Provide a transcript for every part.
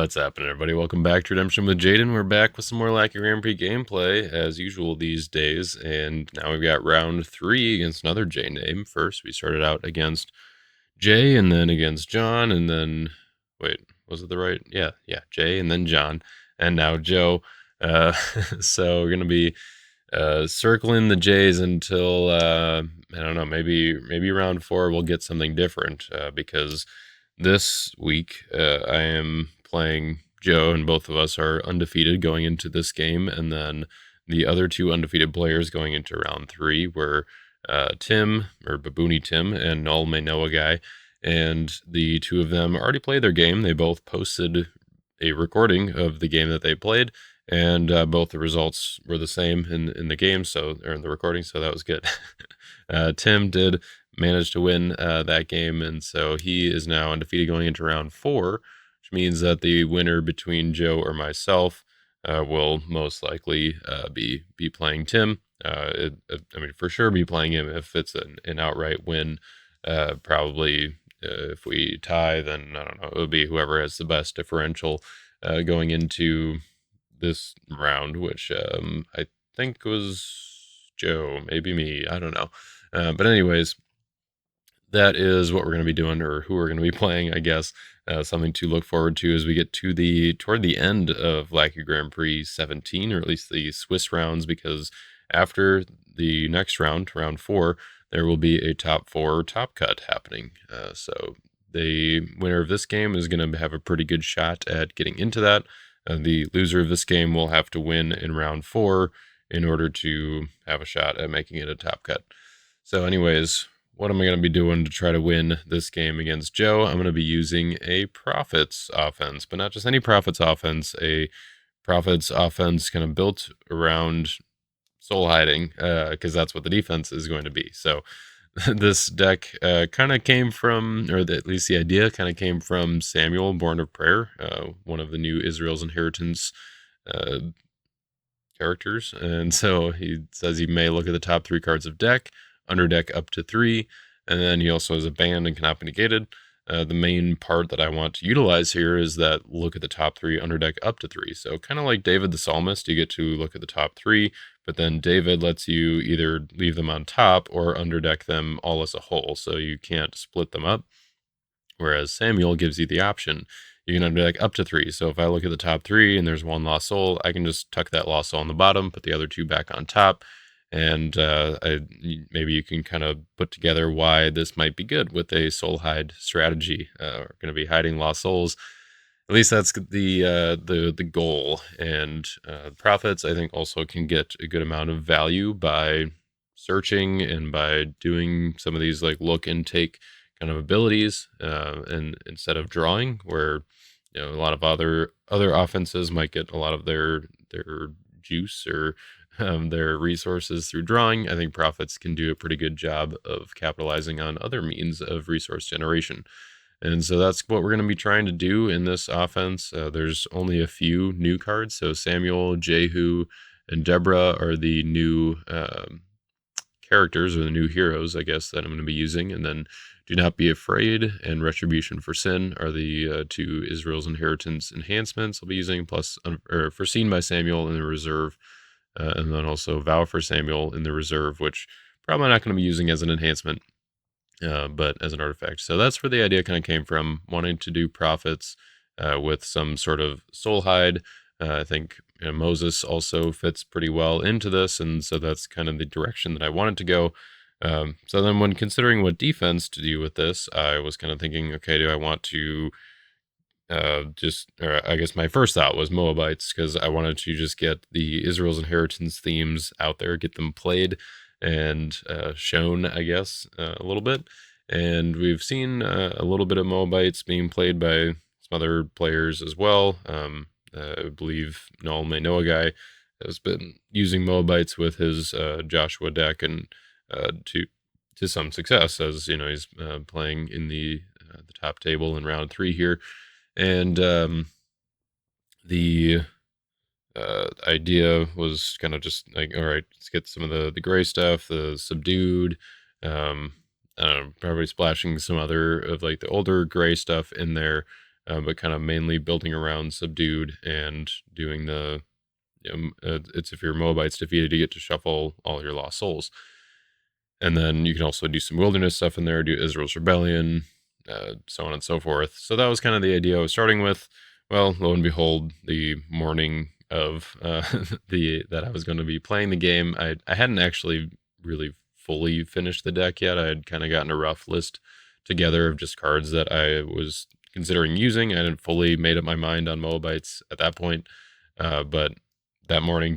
What's happening, everybody? Welcome back to Redemption with Jaden. We're back with some more Lackey Grand Prix gameplay, as usual these days, and now we've got round 3 against another J name. First, we started out against Jay, and then against John, and then... Wait, was it the right? Yeah, Jay, and then John, and now Joe. So we're going to be circling the J's until, I don't know, maybe round 4 we'll get something different, because this week I am playing Joe, and both of us are undefeated going into this game, and then the other 2 undefeated players going into round 3 were Tim, or Baboony Tim, and Null May Know a Guy, and the 2 of them already played their game. They both posted a recording of the game that they played, and both the results were the same in the game, or in the recording, so that was good. Tim did manage to win that game, and so he is now undefeated going into round 4, which means that the winner between Joe or myself will most likely be playing Tim. I mean, for sure be playing him if it's an outright win. Probably if we tie, then I don't know, it would be whoever has the best differential going into this round, which I think was Joe, maybe me, I don't know. But anyways, that is what we're going to be doing, or who we're going to be playing, I guess. Something to look forward to as we get to toward the end of Lackey Grand Prix 17, or at least the Swiss rounds, because after the next round, round 4, there will be a top 4 top cut happening. So the winner of this game is going to have a pretty good shot at getting into that. The loser of this game will have to win in round 4 in order to have a shot at making it a top cut. So anyways, what am I going to be doing to try to win this game against Joe? I'm going to be using a Prophets offense, but not just any Prophets offense, a Prophets offense kind of built around soul hiding, because that's what the defense is going to be. So this deck kind of came from, or at least the idea kind of came from Samuel, Born of Prayer, one of the new Israel's Inheritance characters. And so he says you may look at the top 3 cards of deck, underdeck up to 3, and then he also has a band and cannot be negated. The main part that I want to utilize here is that look at the top 3, underdeck up to 3. So kind of like David the Psalmist, you get to look at the top 3, but then David lets you either leave them on top or underdeck them all as a whole, so you can't split them up. Whereas Samuel gives you the option. You can underdeck up to 3. So if I look at the top 3 and there's 1 lost soul, I can just tuck that lost soul on the bottom, put the other 2 back on top, and maybe you can kind of put together why this might be good with a soul hide strategy. We're going to be hiding lost souls. At least that's the goal. And Prophets, I think, also can get a good amount of value by searching and by doing some of these like look and take kind of abilities, and instead of drawing, where a lot of other offenses might get a lot of their juice or their resources through drawing. I think Prophets can do a pretty good job of capitalizing on other means of resource generation. And so that's what we're going to be trying to do in this offense. There's only a few new cards. So Samuel, Jehu, and Deborah are the new characters, or the new heroes, I guess, that I'm going to be using. And then Do Not Be Afraid and Retribution for Sin are the 2 Israel's Inheritance enhancements I'll be using, plus Foreseen by Samuel in the reserve. And then also Vow for Samuel in the reserve, which probably not going to be using as an enhancement, but as an artifact. So that's where the idea kind of came from, wanting to do Prophets with some sort of soul hide. I think Moses also fits pretty well into this, and so that's kind of the direction that I wanted to go. So then when considering what defense to do with this, I was kind of thinking, okay, do I want to I guess my first thought was Moabites, because I wanted to just get the Israel's Inheritance themes out there, get them played and shown, I guess, a little bit. And we've seen a little bit of Moabites being played by some other players as well. I believe Null May Know a Guy has been using Moabites with his Joshua deck, and to some success, as he's playing in the top table in round 3 here. And the idea was kind of just like, all right, let's get some of the gray stuff, the subdued, I don't know, probably splashing some other of like the older gray stuff in there, but kind of mainly building around subdued and doing the it's if your Moabite's defeated, you get to shuffle all your lost souls. And then you can also do some wilderness stuff in there, do Israel's Rebellion, so on and so forth. So that was kind of the idea I was starting with. Well, lo and behold, the morning of that I was going to be playing the game, I hadn't actually really fully finished the deck yet. I had kind of gotten a rough list together of just cards that I was considering using. I hadn't fully made up my mind on Moabites at that point, but that morning,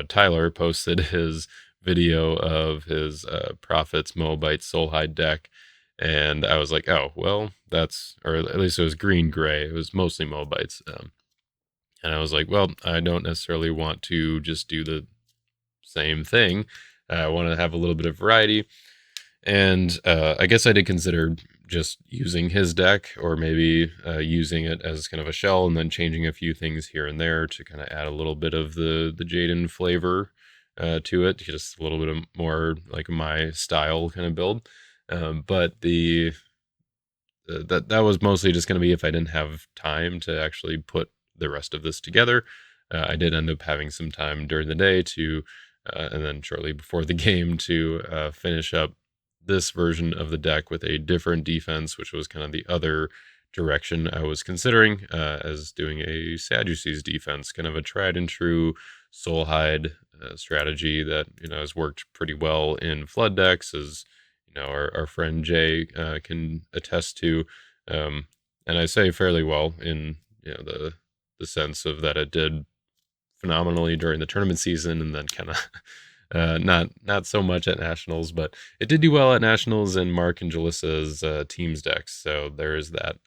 Tyler posted his video of his Prophet's Moabite Soul-hide deck, and I was like, oh, well, that's, or at least it was green-gray. It was mostly Moabites. And I was like, well, I don't necessarily want to just do the same thing. I want to have a little bit of variety. And I guess I did consider just using his deck, or maybe using it as kind of a shell and then changing a few things here and there to kind of add a little bit of the Jaden flavor to it, just a little bit of more like my style kind of build. But that was mostly just going to be if I didn't have time to actually put the rest of this together. I did end up having some time during the day to, and then shortly before the game to finish up this version of the deck with a different defense, which was kind of the other direction I was considering, as doing a Sadducee's defense, kind of a tried and true Soul-hide strategy that has worked pretty well in flood decks, as our friend Jay can attest to, and I say fairly well in the sense of that it did phenomenally during the tournament season, and then kind of not so much at nationals, but it did do well at nationals in Mark and Jalissa's teams decks. So there is that.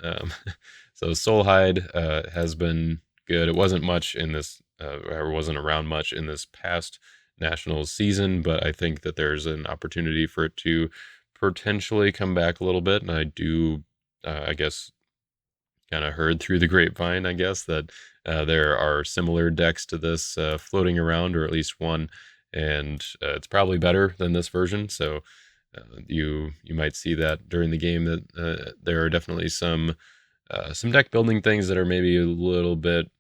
So Soul-hide has been good. It wasn't much in this, or wasn't around much in this past nationals season, but I think that there's an opportunity for it to potentially come back a little bit. And I do, I guess, kind of heard through the grapevine, I guess, that there are similar decks to this floating around, or at least one, and it's probably better than this version. So you might see that during the game that there are definitely some deck building things that are maybe a little bit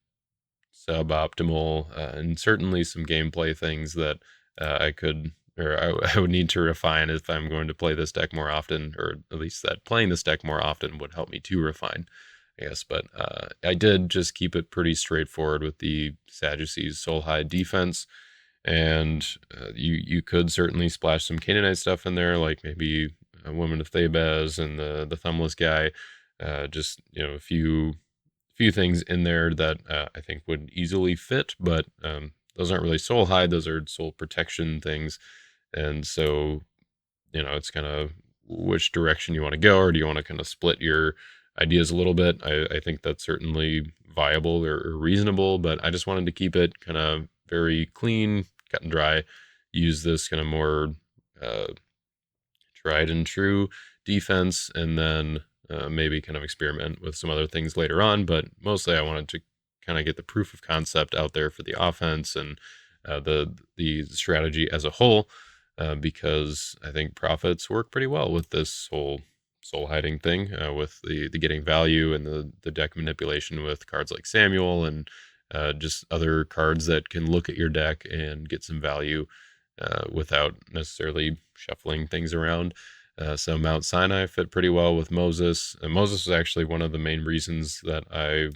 suboptimal, and certainly some gameplay things that I could, or I would need to refine if I'm going to play this deck more often, or at least that playing this deck more often would help me to refine, I guess. But I did just keep it pretty straightforward with the Sadducee Soul-hide defense. And you could certainly splash some Canaanite stuff in there, like maybe a Woman of Thebes and the Thumbless guy. Just a few things in there that I think would easily fit, but those aren't really Soul-hide. Those are soul protection things, and so it's kind of which direction you want to go, or do you want to kind of split your ideas a little bit? I think that's certainly viable or reasonable, but I just wanted to keep it kind of very clean, cut and dry, use this kind of more tried and true defense, and then maybe kind of experiment with some other things later on. But mostly I wanted to kind of get the proof of concept out there for the offense and the strategy as a whole, because I think Prophets work pretty well with this whole soul hiding thing, with the getting value and the deck manipulation with cards like Samuel, and just other cards that can look at your deck and get some value without necessarily shuffling things around. So Mount Sinai fit pretty well with Moses. And Moses was actually one of the main reasons that I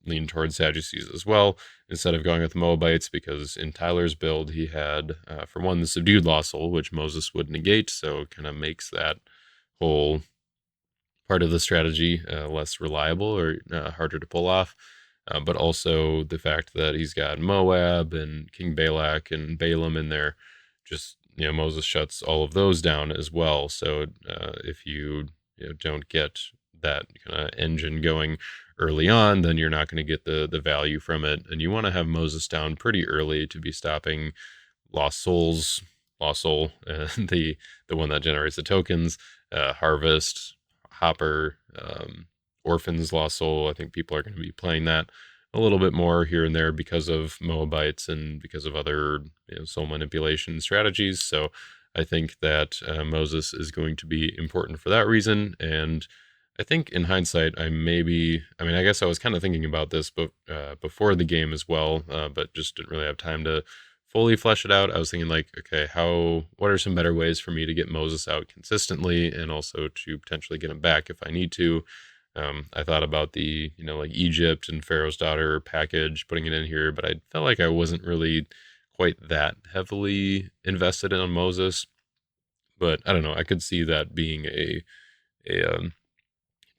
leaned towards Sadducees as well, instead of going with Moabites, because in Tyler's build, he had, for one, the subdued Lost Soul, which Moses would negate, so it kind of makes that whole part of the strategy less reliable, or harder to pull off. But also the fact that he's got Moab and King Balak and Balaam in there, just, Moses shuts all of those down as well. So if you, don't get that kind of engine going early on, then you're not going to get the value from it. And you want to have Moses down pretty early to be stopping Lost Soul, the one that generates the tokens, Harvest, Hopper, Orphans, Lost Soul. I think people are going to be playing that a little bit more here and there because of Moabites and because of other soul manipulation strategies. So I think that Moses is going to be important for that reason. And I think in hindsight, I mean, I guess I was kind of thinking about this, but before the game as well, but just didn't really have time to fully flesh it out. I was thinking like, okay, what are some better ways for me to get Moses out consistently, and also to potentially get him back if I need to. I thought about the, like Egypt and Pharaoh's Daughter package, putting it in here, but I felt like I wasn't really quite that heavily invested in Moses. But I don't know. I could see that being a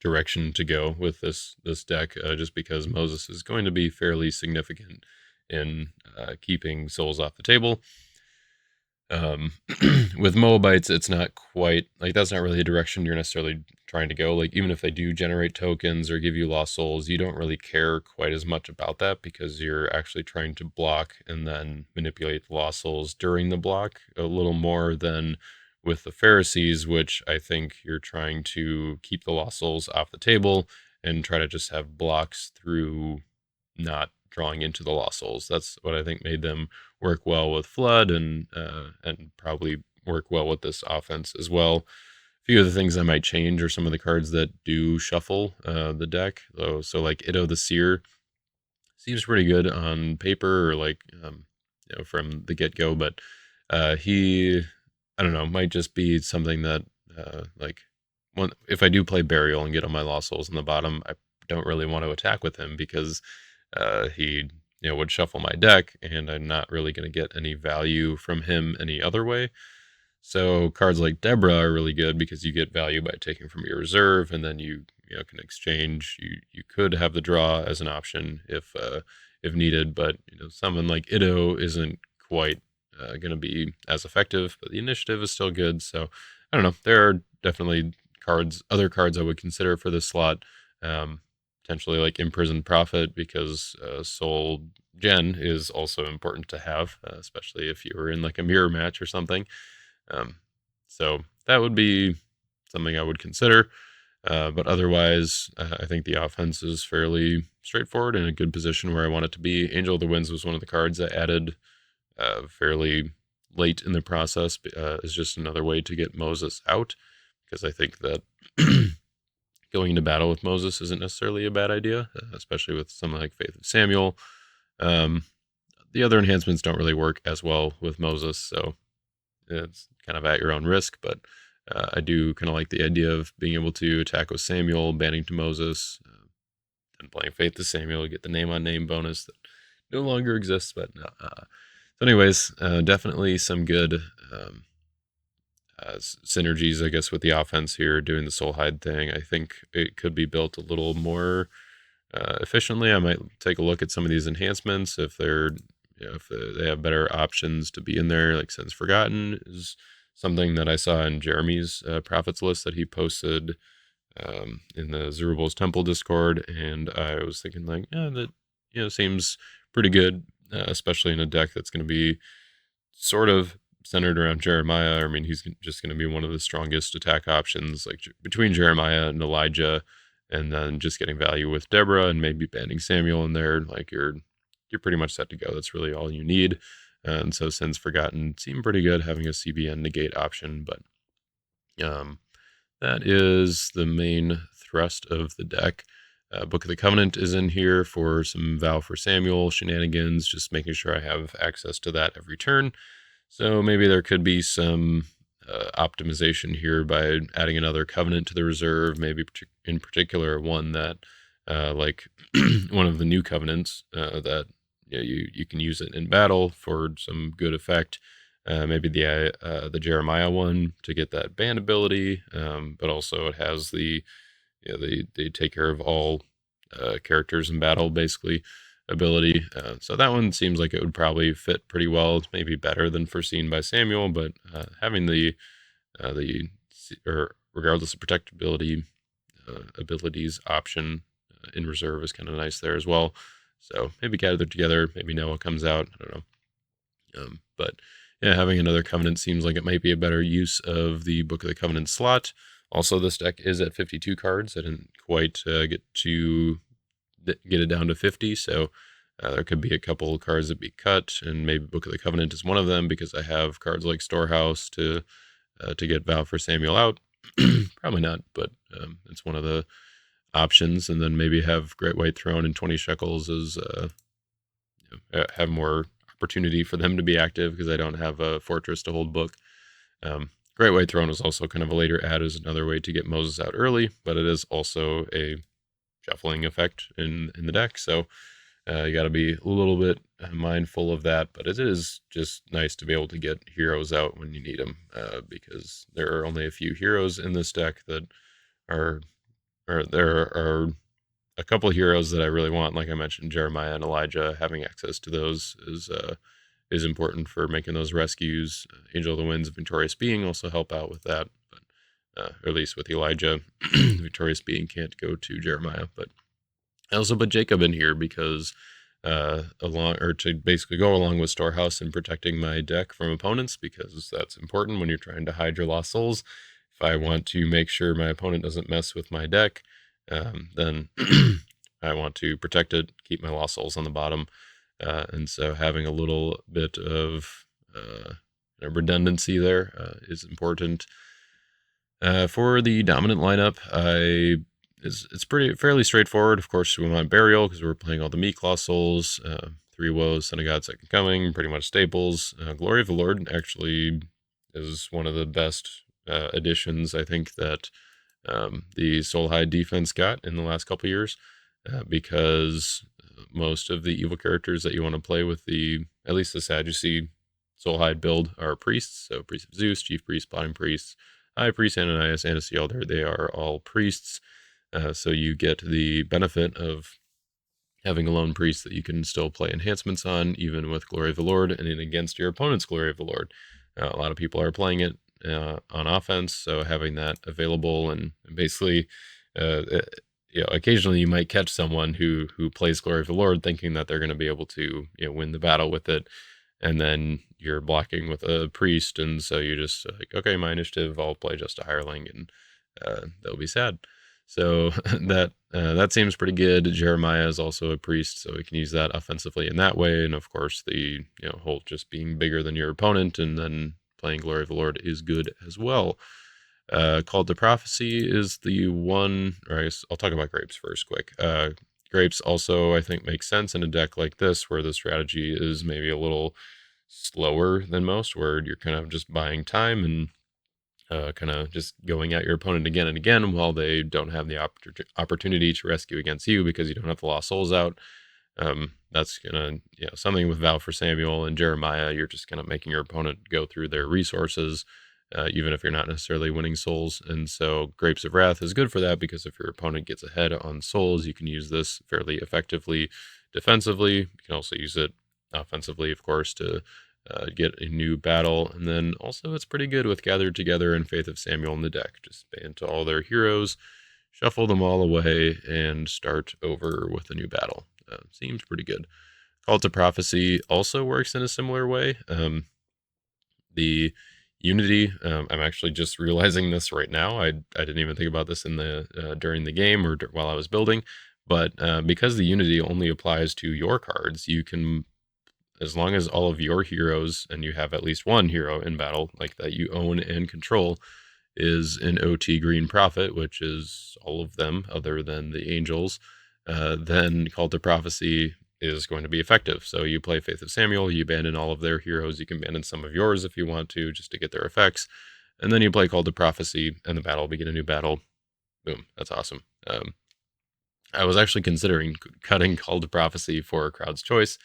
direction to go with this deck, just because Moses is going to be fairly significant in keeping souls off the table. With Moabites, it's not quite like that's not really a direction you're necessarily trying to go. Like even if they do generate tokens or give you lost souls, you don't really care quite as much about that because you're actually trying to block and then manipulate the lost souls during the block a little more than with the Pharisees, which I think you're trying to keep the lost souls off the table and try to just have blocks through not drawing into the lost souls. That's what I think made them work well with Flood and probably work well with this offense as well. A few of the things I might change are some of the cards that do shuffle the deck. So like Itto the Seer seems pretty good on paper or like from the get go, but he I don't know might just be something that like if I do play Burial and get on my lost souls in the bottom, I don't really want to attack with him because he would shuffle my deck, and I'm not really going to get any value from him any other way. So cards like Deborah are really good because you get value by taking from your reserve, and then you can exchange. You could have the draw as an option if needed, but someone like Itto isn't quite going to be as effective, but the initiative is still good. So I don't know. There are definitely other cards I would consider for this slot. Potentially like Imprisoned Prophet, because Soul Gen is also important to have, especially if you were in like a mirror match or something. So that would be something I would consider. But otherwise, I think the offense is fairly straightforward and a good position where I want it to be. Angel of the Winds was one of the cards I added fairly late in the process, is just another way to get Moses out, because I think that going into battle with Moses isn't necessarily a bad idea, especially with something like Faith of Samuel. The other enhancements don't really work as well with Moses, so it's kind of at your own risk, but I do kind of like the idea of being able to attack with Samuel, banning to Moses, and playing Faith to Samuel, get the name on name bonus that no longer exists. But so anyways, definitely some good synergies, I guess, with the offense here, doing the Soul-hide thing. I think it could be built a little more efficiently. I might take a look at some of these enhancements if if they have better options to be in there. Like Sins Forgotten is something that I saw in Jeremy's Prophets list that he posted in the Zerubbabel's Temple Discord, and I was thinking like, yeah, that seems pretty good, especially in a deck that's going to be sort of centered around Jeremiah. I mean, he's just going to be one of the strongest attack options, like between Jeremiah and Elijah, and then just getting value with Deborah and maybe banning Samuel in there. Like you're pretty much set to go. That's really all you need. And so Sins Forgotten seemed pretty good having a CBN negate option, but that is the main thrust of the deck. Book of the Covenant is in here for some Vow for Samuel shenanigans, just making sure I have access to that every turn. So maybe there could be some optimization here by adding another covenant to the reserve, maybe in particular one that like one of the new covenants that you can use it in battle for some good effect. Maybe the Jeremiah one to get that band ability, but also it has they take care of all characters in battle basically ability. So that one seems like it would probably fit pretty well. It's maybe better than foreseen by Samuel, but having the or regardless of protectability abilities option in reserve is kind of nice there as well. So maybe gather together, maybe Noah comes out. I don't know. But yeah, having another covenant seems like it might be a better use of the Book of the Covenant slot. Also, this deck is at 52 cards. I didn't quite get it down to 50, so there could be a couple cards that be cut, and maybe Book of the Covenant is one of them because I have cards like Storehouse to get Vow for Samuel out. Probably not, but it's one of the options. And then maybe have Great White Throne and 20 shekels as have more opportunity for them to be active because I don't have a fortress to hold book. Great White Throne is also kind of a later add as another way to get Moses out early, but it is also a shuffling effect in the deck. So you got to be a little bit mindful of that, but it is just nice to be able to get heroes out when you need them because there are only a few heroes in this deck that are, or there are a couple of heroes that I really want. Like I mentioned, Jeremiah and Elijah, having access to those is important for making those rescues. Angel of the Winds, Victorious Being also help out with that, but or at least with Elijah, Victorious Being can't go to Jeremiah. But I also put Jacob in here because to basically go along with Storehouse and protecting my deck from opponents, because that's important when you're trying to hide your lost souls. If I want to make sure my opponent doesn't mess with my deck, then I want to protect it, keep my lost souls on the bottom. And so having a little bit of redundancy there is important. For the dominant lineup, it's fairly straightforward. Of course, we want Burial because we're playing all the Meatclaw souls. Three Woes, Son of God, Second Coming, pretty much staples. Glory of the Lord actually is one of the best additions I think that the Soul-hide defense got in the last couple years, because most of the evil characters that you want to play with at least the Sadducee Soul-hide build are priests. So Priest of Zeus, Chief Priest, Plotting Priest, High Priest, Ananias, Elder, they are all priests. So you get the benefit of having a lone priest that you can still play enhancements on, even with Glory of the Lord and against your opponent's Glory of the Lord. A lot of people are playing it on offense, so having that available and basically, occasionally you might catch someone who plays Glory of the Lord thinking that they're going to be able to win the battle with it, and then you're blocking with a priest, and so you just like, okay, my initiative, I'll play just a hireling, and they'll be sad. So that seems pretty good. Jeremiah is also a priest, so we can use that offensively in that way. And of course, the whole just being bigger than your opponent and then playing Glory of the Lord is good as well. Called to Prophecy is the one, or I guess I'll talk about Grapes first quick. Grapes also, I think, makes sense in a deck like this where the strategy is maybe a little slower than most, where you're kind of just buying time and kind of just going at your opponent again and again while they don't have the opportunity to rescue against you because you don't have the lost souls out. That's gonna, something with Vow for Samuel and Jeremiah, you're just kind of making your opponent go through their resources, even if you're not necessarily winning souls. And so Grapes of Wrath is good for that, because if your opponent gets ahead on souls, you can use this fairly effectively defensively. You can also use it offensively, of course, to get a new battle. And then also it's pretty good with Gathered Together and Faith of Samuel in the deck. Just ban to all their heroes, shuffle them all away, and start over with a new battle. Seems pretty good. Call to Prophecy also works in a similar way. The Unity, I'm actually just realizing this right now. I didn't even think about this in the during the game or while I was building, but because the Unity only applies to your cards, you can, as long as all of your heroes, and you have at least one hero in battle like that you own and control, is an OT Green Prophet, which is all of them other than the angels, then Call to Prophecy is going to be effective. So you play Faith of Samuel, you abandon all of their heroes, you can abandon some of yours if you want to, just to get their effects, and then you play Call to Prophecy, and the battle will begin a new battle. Boom, that's awesome. I was actually considering cutting Call to Prophecy for Crowd's Choice,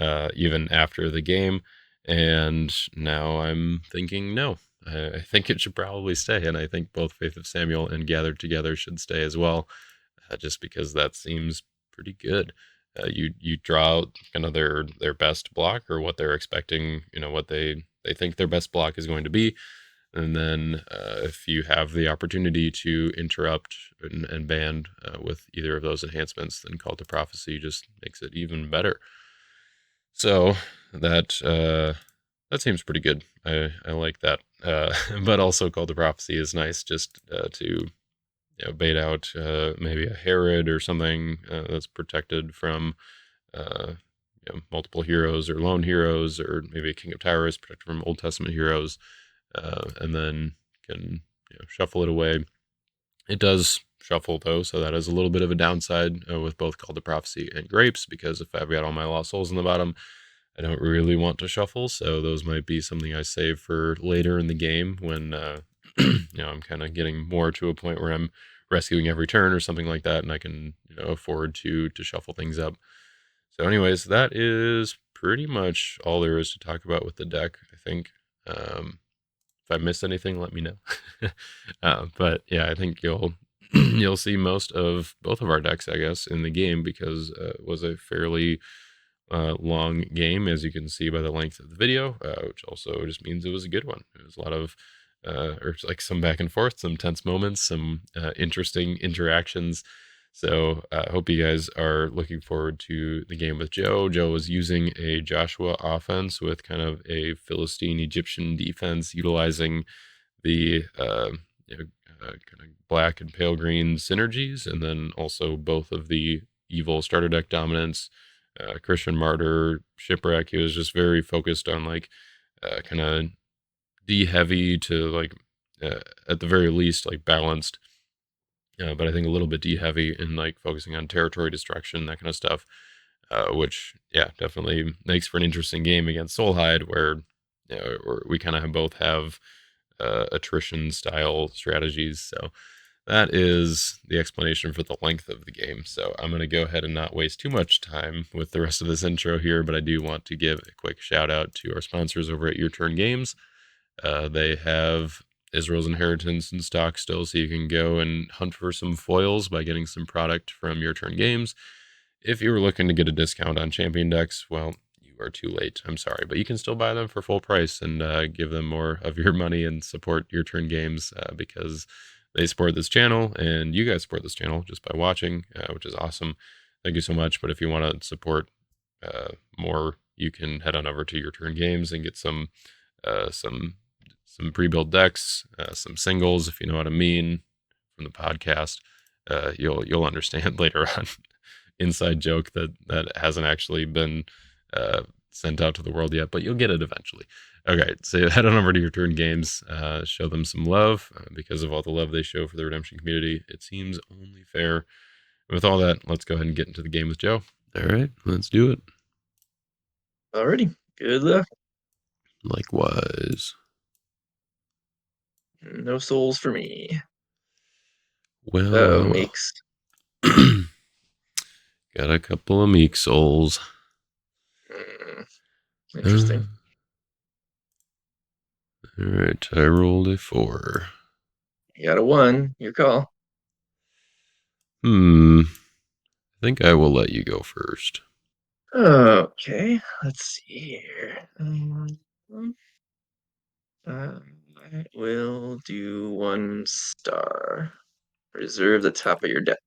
even after the game, and now I'm thinking no. I think it should probably stay, and I think both Faith of Samuel and Gathered Together should stay as well, just because that seems pretty good. You draw out kind of their best block, or what they're expecting, what they think their best block is going to be, and then if you have the opportunity to interrupt and ban with either of those enhancements, then Call to Prophecy just makes it even better. So that seems pretty good. I like that. But also Call to Prophecy is nice just to bait out maybe a Herod or something that's protected from multiple heroes or lone heroes, or maybe a King of Towers protected from Old Testament heroes, and then can shuffle it away. It does shuffle though, so that is a little bit of a downside with both Call to Prophecy and Grapes, because if I've got all my Lost Souls in the bottom, I don't really want to shuffle, so those might be something I save for later in the game when I'm kind of getting more to a point where I'm rescuing every turn or something like that, and I can afford to shuffle things up. So anyways, that is pretty much all there is to talk about with the deck, I think. If I missed anything, let me know. But yeah, I think you'll see most of both of our decks, I guess, in the game, because it was a fairly long game, as you can see by the length of the video, which also just means it was a good one. It was a lot of or like some back and forth, some tense moments, some interesting interactions. So I hope you guys are looking forward to the game with Joe. Joe was using a Joshua offense with kind of a Philistine Egyptian defense, utilizing the kind of black and pale green synergies, and then also both of the evil starter deck dominance, Christian Martyr, Shipwreck. He was just very focused on like kind of D heavy to like at the very least like balanced, but I think a little bit D heavy in like focusing on territory destruction, that kind of stuff, which definitely makes for an interesting game against Soul-hide, where we kind of both have attrition style strategies. So that is the explanation for the length of the game. So I'm going to go ahead and not waste too much time with the rest of this intro here, but I do want to give a quick shout out to our sponsors over at Your Turn Games. They have Israel's Inheritance in stock still, so you can go and hunt for some foils by getting some product from Your Turn Games. If you were looking to get a discount on champion decks, well, you are too late. I'm sorry, but you can still buy them for full price and give them more of your money and support Your Turn Games, because they support this channel, and you guys support this channel just by watching, which is awesome. Thank you so much. But if you want to support more, you can head on over to Your Turn Games and get some pre-built decks, some singles, if you know what I mean, from the podcast. You'll understand later on. Inside joke that hasn't actually been sent out to the world yet, but you'll get it eventually. Okay, so head on over to Your Turn Games, show them some love, because of all the love they show for the Redemption community. It seems only fair. And with all that, let's go ahead and get into the game with Joe. All right, let's do it. Alrighty, good luck. Likewise. No souls for me. Well, Meeks. Got a couple of meek souls. Interesting. All right, I rolled a 4. You got a 1. Your call. I think I will let you go first. Okay, let's see here. I will do 1 star. Reserve the top of your deck.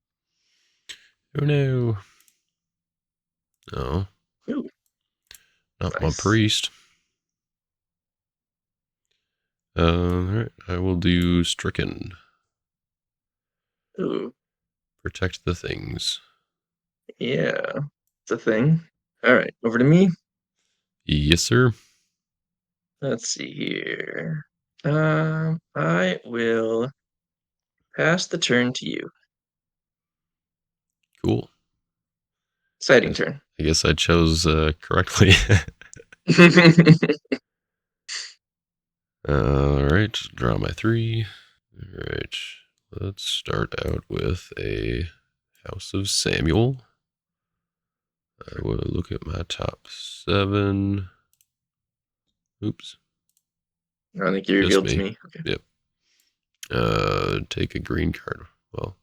Oh no. No. Ooh, Not nice. my priest. Alright, I will do Stricken. Ooh. Protect the things. Yeah, it's a thing. Alright, over to me. Yes, sir. Let's see here. I will pass the turn to you. Cool. Exciting turn. I guess I chose correctly. Alright, draw my 3. Alright, let's start out with a House of Samuel. I will look at my top 7. Oops. I think you revealed to me. Okay. Yep. Take a green card. Well,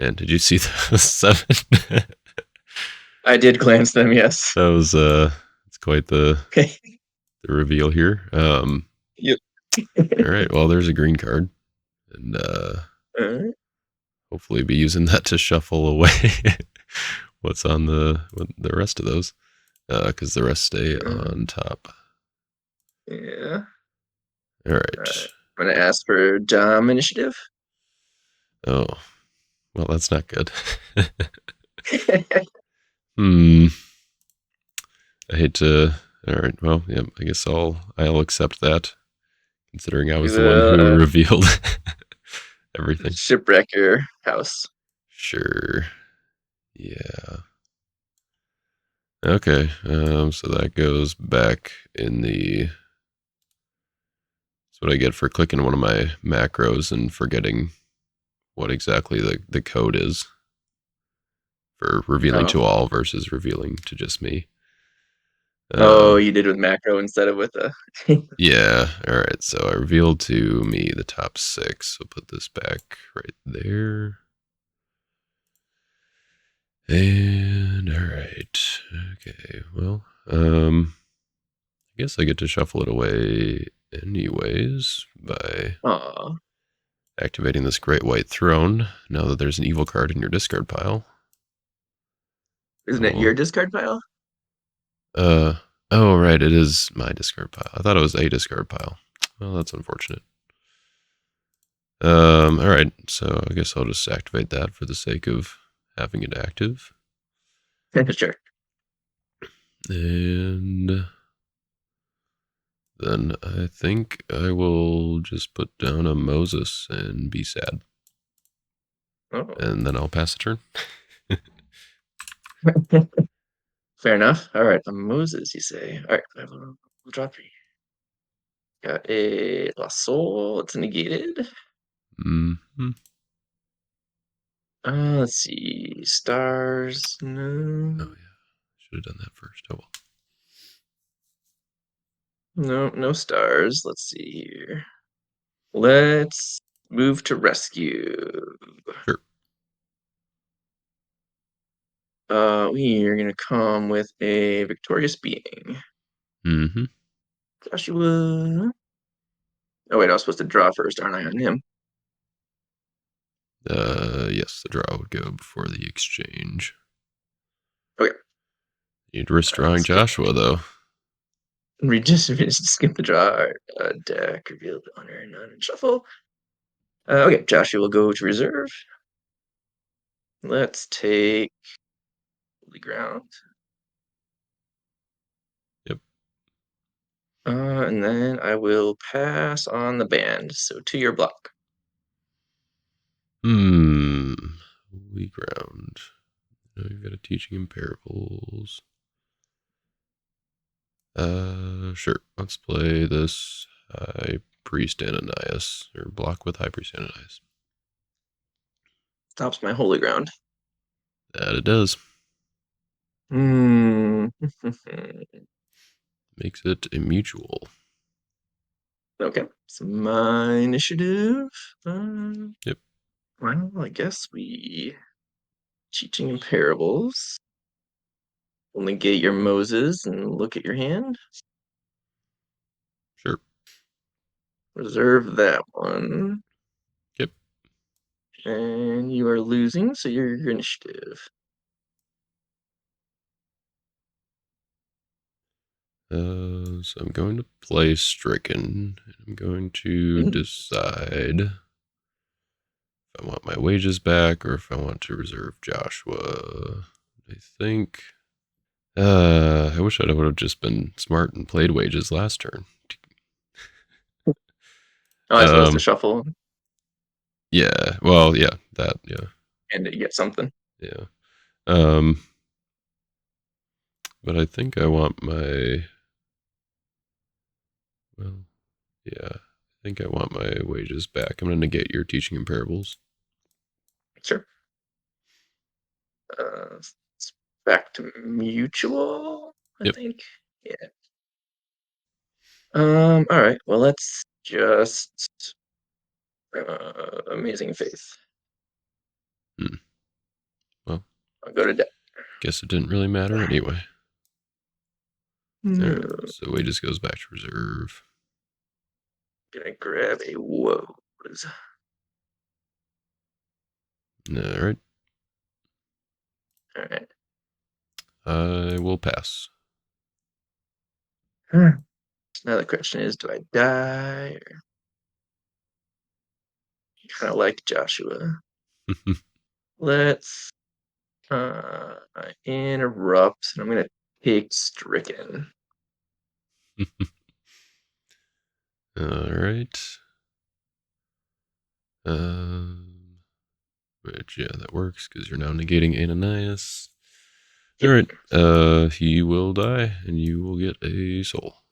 man, did you see the 7? I did glance them, yes. That was it's quite the reveal here. Yep. All right, well, there's a green card, and hopefully be using that to shuffle away what's on the rest of those, because the rest stay on top. Yeah. All right. I'm gonna ask for Dom initiative. Oh, well, that's not good. I hate to. All right, well, yeah, I guess I'll accept that, considering I was the one who The revealed everything. shipwreck your house. Sure. Yeah. Okay. So that goes back in the. That's what I get for clicking one of my macros and forgetting what exactly the code is for revealing Oh. to all versus revealing to just me. Oh, Um, you did with macro instead of with a yeah. All right. So I revealed to me the top six. So put this back right there. And all right. Okay. Well, I guess I get to shuffle it away anyways by Aw. activating this Great White Throne. Now that there's an evil card in your discard pile. Isn't it your Oh, discard pile? uh, oh, right. It is my discard pile. I thought it was a discard pile. Well, that's unfortunate. All right. So I guess I'll just activate that for the sake of having it active. Sure. And then I think I will just put down a Moses and be sad. Oh. And then I'll pass the turn. Fair enough. All right, Moses, you say. All right, we'll drop you. Got a La Soul. It's negated. Mm-hmm. Let's see. Stars. Oh, No. yeah. Should have done that first. Oh, well. No, no stars. Let's see here. Let's move to rescue. Sure. We are gonna come with a victorious being. Mm-hmm. Joshua. Oh wait, I was supposed to draw first, aren't I, on him? Yes, the draw would go before the exchange. Okay. You'd risk drawing Skip. Joshua, though. We just skip the draw. Deck revealed honor and none and shuffle. Okay, Joshua will go to reserve. Let's take Holy Ground. Yep. And then I will pass on the band. So to your block. Hmm. Holy ground. Now you've got a teaching in parables. Sure. Let's play this High Priest Ananias, or block with High Priest Ananias. Stops my Holy Ground. That it does. Hmm. Makes it a mutual. Okay. So my initiative. Yep. Well, I guess we teaching in parables. We'll negate your Moses and look at your hand. Sure. Reserve that one. Yep. And you are losing, so your initiative. So I'm going to play Stricken. I'm going to Mm. decide if I want my wages back or if I want to reserve Joshua. I think. I wish I would have just been smart and played wages last turn. Oh, I supposed to Um, shuffle yeah. Well, yeah. That. Yeah. and you get something. Yeah. Um, but I think I want my. Well, yeah. I think I want my wages back. I'm going to negate your teaching in parables. Sure. It's back to mutual, I Yep. think. Yeah. All right. Well, let's just amazing faith. Hmm. Well, I'll go to deck. guess it didn't really matter anyway. All right. No. So wages goes back to reserve. Gonna grab a woes. All right. All right. I will pass. Now the question is, do I die? Or kind of like Joshua. Let's interrupt, and I'm gonna take stricken. All right. Which, yeah, that works because you're now negating Ananias. All Yep. right. He will die, and you will get a soul.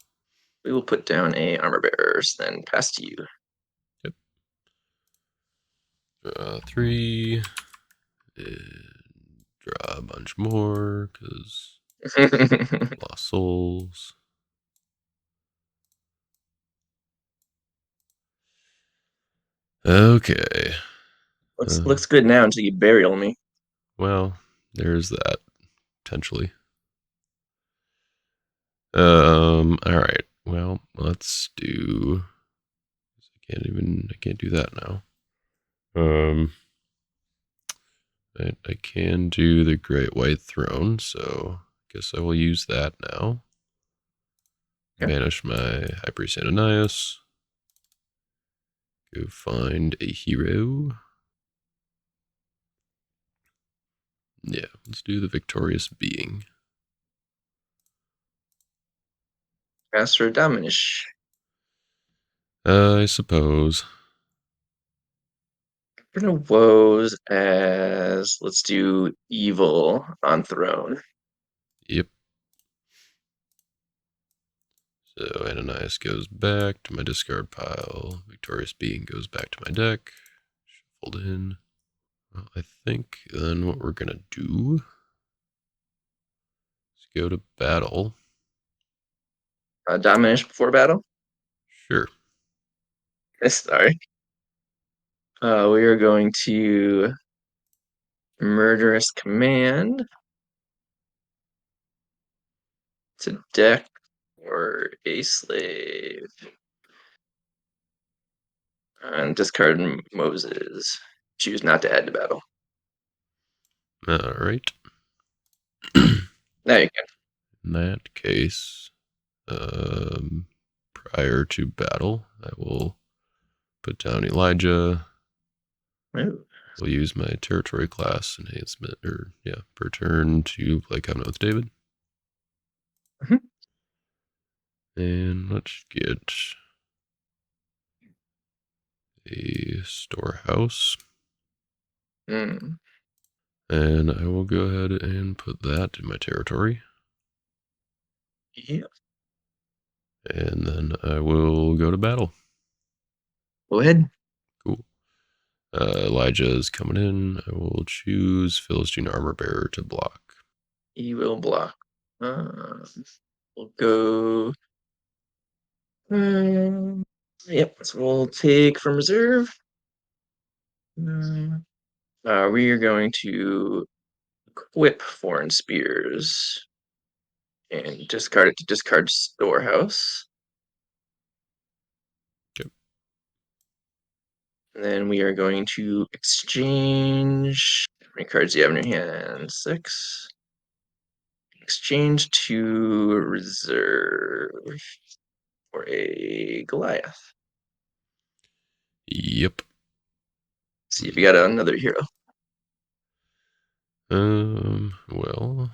We will put down a armor bearers, then pass to you. Yep. 3. And draw a bunch more because lost souls. Okay. looks good now until you burial me. Well, there's that potentially. All right. Well, let's do. I can't do that now. I can do the Great White Throne, so I guess I will use that now. Yeah. Banish my High Priest Ananias. Go find a hero. Yeah, let's do the Victorious Being. Pass for Dominish. I suppose. Gonna woes as let's do evil on throne. Yep. So Ananias goes back to my discard pile. Victorious Being goes back to my deck. Shuffled in. Well, I think then what we're gonna do is go to battle. Dominish before battle. Sure. Sorry. We are going to murderous command to deck or a slave and discard Moses. Choose not to add to battle. All right. Now you can. In that case, prior to battle, I will put down Elijah. Ooh. We'll use my territory class enhancement, per turn to play Covenant with David. Mhm. And let's get a storehouse. Mm. And I will go ahead and put that in my territory. Yeah. And then I will go to battle. Go ahead. Cool. Elijah is coming in. I will choose Philistine Armor Bearer to block. He will block. We'll go. Yep. So we'll take from reserve. We are going to equip foreign spears and discard it to discard storehouse. Okay. And then we are going to exchange. How many cards do you have in your hand? 6. Exchange to reserve for a Goliath. Yep. See if you got another hero. Well,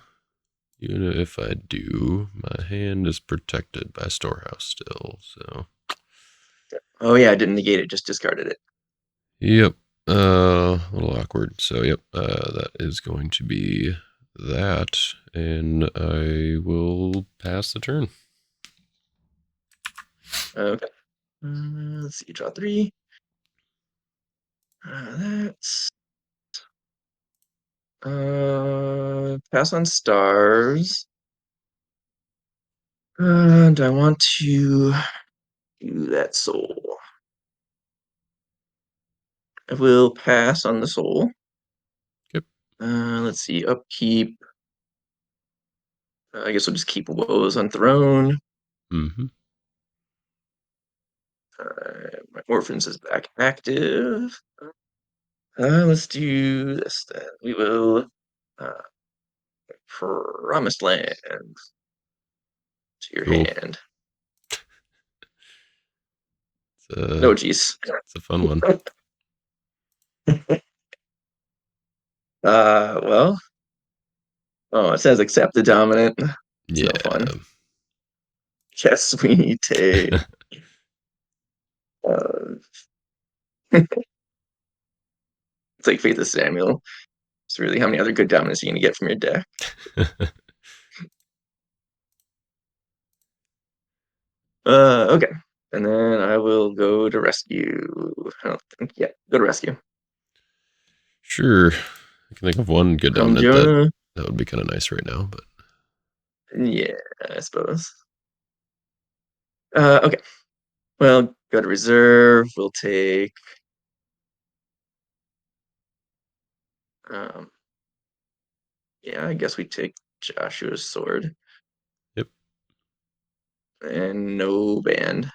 even if I do, my hand is protected by storehouse still, so. Oh yeah, I didn't negate it, just discarded it. Yep. A little awkward. So, yep, that is going to be that, and I will pass the turn. Okay. Let's see, draw 3. That's pass on stars. And I want to do that soul. I will pass on the soul. Yep. Let's see, upkeep. I guess we'll just keep woes on throne. Mm-hmm. My orphans is back active. Let's do this then. We will promised land to your Cool. hand. It's No, a, geez. it's a fun one. Well, oh, it says accept the dominant. It's no fun. Yeah. Yes, we take. It's like Faith of Samuel. It's really how many other good dominants are you gonna get from your deck? Okay. And then I will go to rescue. I don't think, yeah, go to rescue. Sure. I can think of one good Come, dominant that Jonah. would be kind of nice right now, but Yeah, I suppose. Okay. Well, go to reserve. We'll take. Um, yeah, I guess we take Joshua's sword yep. and no band.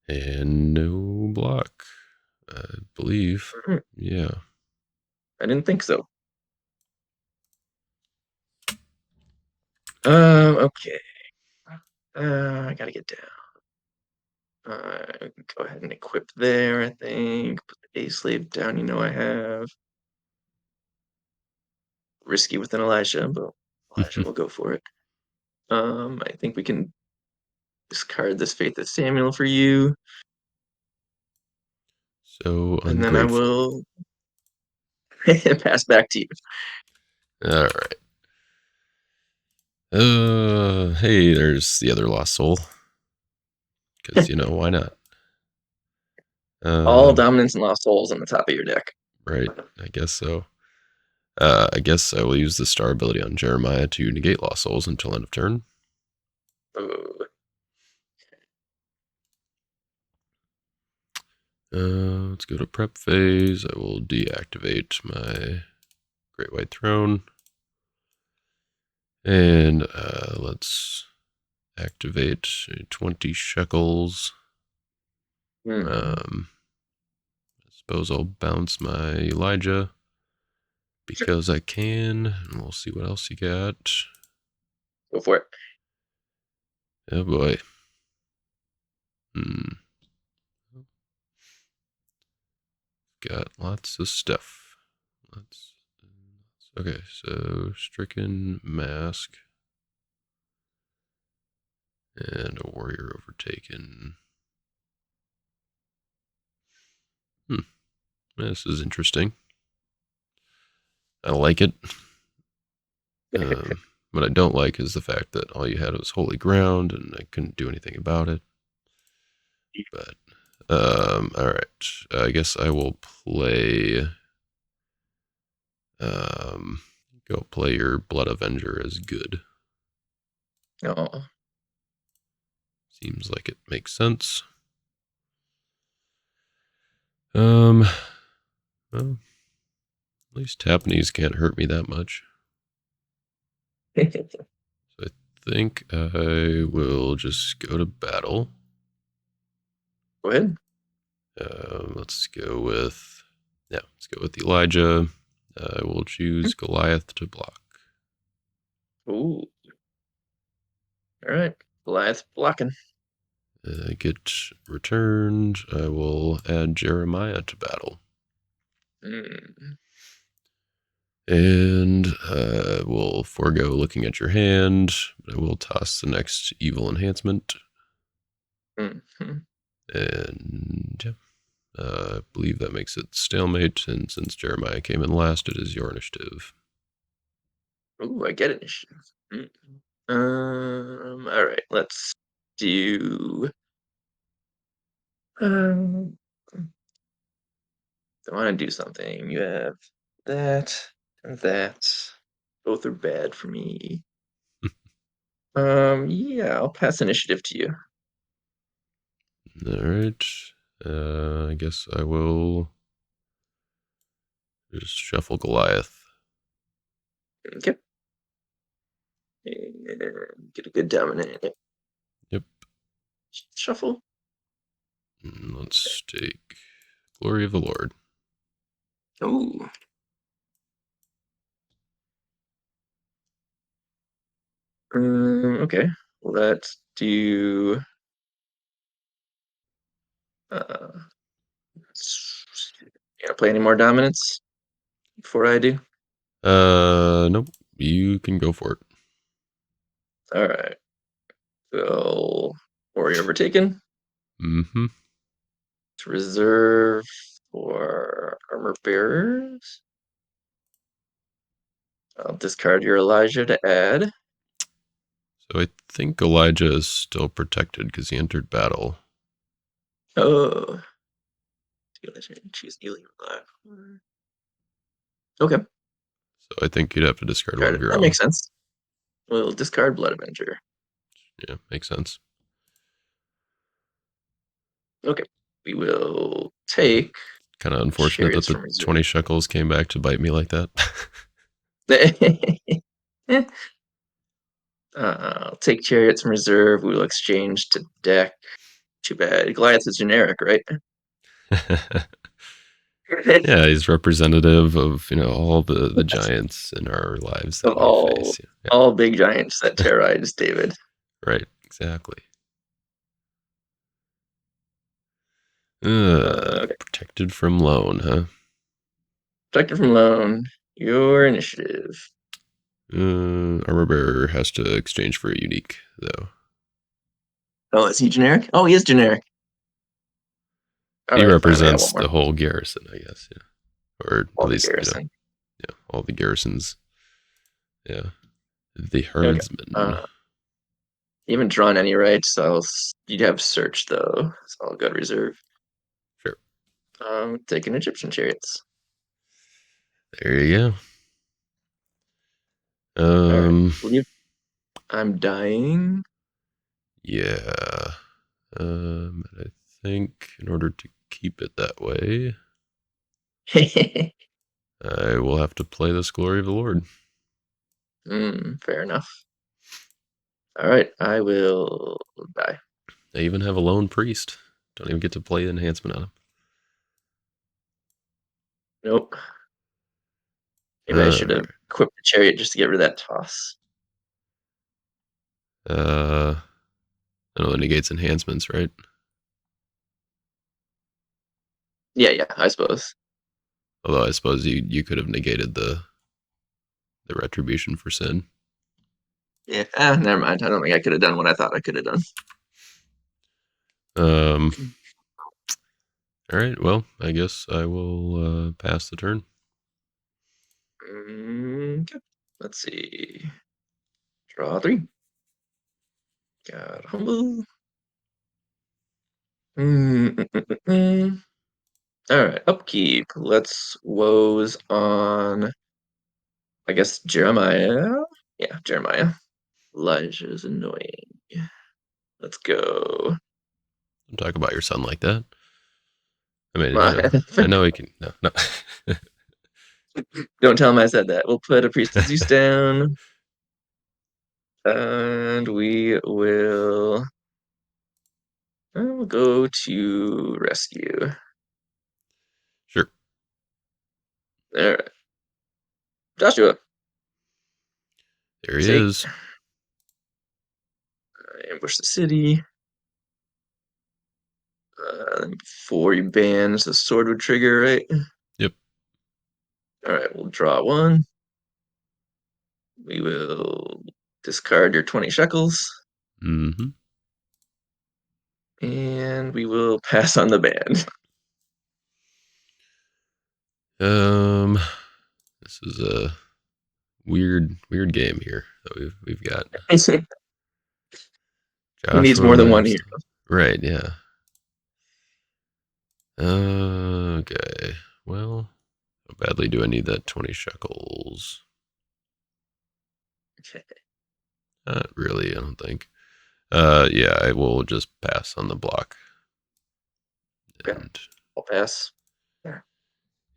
And no block, I believe. Mhm. Yeah. I didn't think so. Okay. I gotta get down. Go ahead and equip there, I think. Put the A slave down, I have. Risky with an Elijah, but Elijah will go for it. I think we can discard this Faith of Samuel for you, So and then I ungrateful. will pass back to you. All right. Hey, there's the other lost soul. Because, why not? All Uh, dominance and lost souls on the top of your deck. right. I guess so. I guess I will use the star ability on Jeremiah to negate lost souls until end of turn. Ooh. Let's go to prep phase. I will deactivate my Great White Throne. And let's activate 20 shekels. Hmm. I suppose I'll bounce my Elijah because I can, and we'll see what else you got. Go for it. Oh boy. Hmm. Got lots of stuff. Let's. Okay, so stricken mask and a warrior overtaken. This is interesting. I like it. What I don't like is the fact that all you had was holy ground and I couldn't do anything about it. But all right. I guess I will play. Go play your Blood Avenger as good. Oh. Seems like it makes sense. Well, at least Tapneys can't hurt me that much. Go So I think I will just go to battle. ahead. Let's go with Elijah. I will choose Goliath to block. Ooh. All right. Goliath blocking. Get returned. I will add Jeremiah to battle. Mm. And we'll forego looking at your hand, but I will toss the next evil enhancement. Mm-hmm. And yeah, I believe that makes it stalemate. And since Jeremiah came in last, it is your initiative. Ooh, I get initiative. Mm. All right. Let's do. Um, I want to do something. You have that and that. Both are bad for me. Yeah, I'll pass initiative to you. All right. I guess I will just shuffle Goliath. Okay. And get a good dominant. Yep. Shuffle. And let's take Glory of the Lord. Ooh. Okay. Let's do. Uh, you gonna play any more dominance before I do? Nope. You can go for it. All right. So, warrior overtaken. Mm-hmm. To reserve for armor bearers. I'll discard your Elijah to add. So I think Elijah is still protected because he entered battle. Oh. Choose Alien Black. Okay. So I think you'd have to discard one Discard of it. your That own. makes sense. We'll discard Blood Avenger. Yeah, makes sense. Okay. We will take Kind of unfortunate that Chariots the from Reserve. 20 shekels came back to bite me like that. I'll take Chariots from Reserve. We will exchange to deck. Too bad. Goliath is generic, right? Yeah, he's representative of, all the giants in our lives Of that we face. Yeah, all big giants that terrorize David. right, exactly. Okay. Protected from loan, huh? Protected from loan. Your initiative. Armor bearer has to exchange for a unique, though. Oh, is he generic? Oh, he is generic. All He right, fine. We got one represents more. the whole garrison, I guess. Yeah, or at All the least garrison. yeah, all the garrisons. Yeah, the Okay. herdsman. You haven't drawn any, right? So you'd have search though. So I'll go to reserve. Sure. Taking Egyptian chariots. There you go. All right. Believe I'm dying. Yeah. I think in order to keep it that way, I will have to play this Glory of the Lord. Fair enough. All right, I will die. I even have a lone priest. Don't even get to play enhancement on him. Nope. Maybe I should have Alright. equipped the chariot just to get rid of that toss. I know that negates enhancements, right? Yeah, I suppose. Although I suppose you could have negated the retribution for sin. Yeah. Never mind. I don't think I could have done what I thought I could have done. Um. All right. Well, I guess I will pass the turn. Okay. Let's see. Draw 3. Got humble. All right, upkeep. Let's woes on, I guess, Jeremiah. Yeah, Jeremiah. Elijah's annoying. Let's go. Don't talk about your son like that. I mean, I know he can. No, no. Don't tell him I said that. We'll put a priest of Zeus down, and we'll go to rescue. Sure. All right, Joshua, There he take is. ambush the city. Before you ban, the sword would trigger, right? Yep. All right, we'll draw 1. We will discard your 20 shekels, Mm-hmm. and we will pass on the ban. Um. This is a weird game here that we've got. Who needs more than Joshua. one hero? Right. Yeah. Okay. Well, how badly do I need that 20 shekels? Not really, I don't think. Yeah, I will just pass on the block. Okay, And I'll pass. Yeah.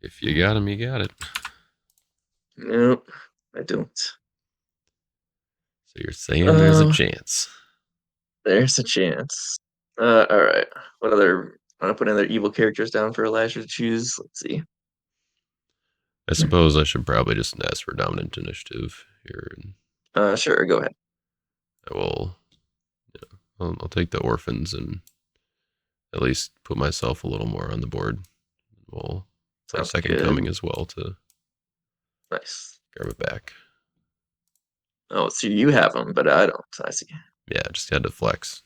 if you got him, you got it. Nope, I don't. So you're saying there's a Oh, chance. there's a chance. All right. What other? I want to put other evil characters down for Elijah to choose. Let's see. I suppose I should probably just ask for dominant initiative here. And Sure, go ahead. I will, I'll take the orphans and at least put myself a little more on the board. We'll play Sounds second good. coming as well to Nice. grab it back. Oh, so you have them, but I don't. I see. Yeah, just had to flex.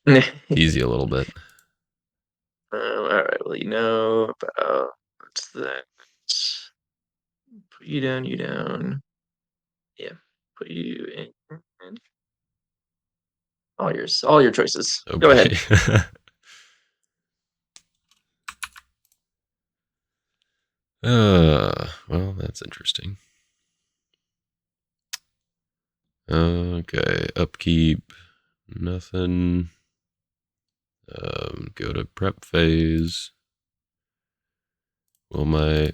Tease you a little bit. All right. Well, you know about what's that? Put you down. You down. Yeah. Put you in. All yours. All your choices. Go ahead. Okay. Well, that's interesting. Okay, upkeep, nothing. Go to prep phase. Will my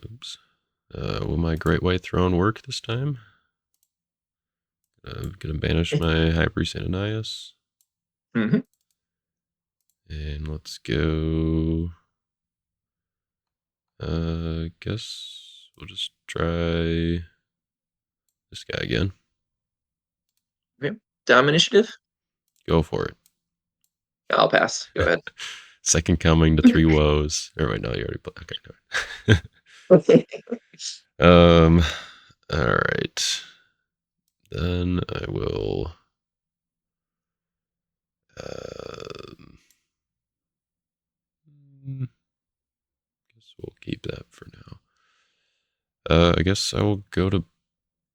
Great White Throne work this time? I'm gonna banish my High Priest Ananias. Mm-hmm. And let's go. Guess we'll just try this guy again. Okay. Dom initiative. Go for it. I'll pass. Go ahead. Second coming to three woes. Or wait, no, you already put. Okay, no. All right. Then I will. Guess we'll keep that for now. I guess I will go to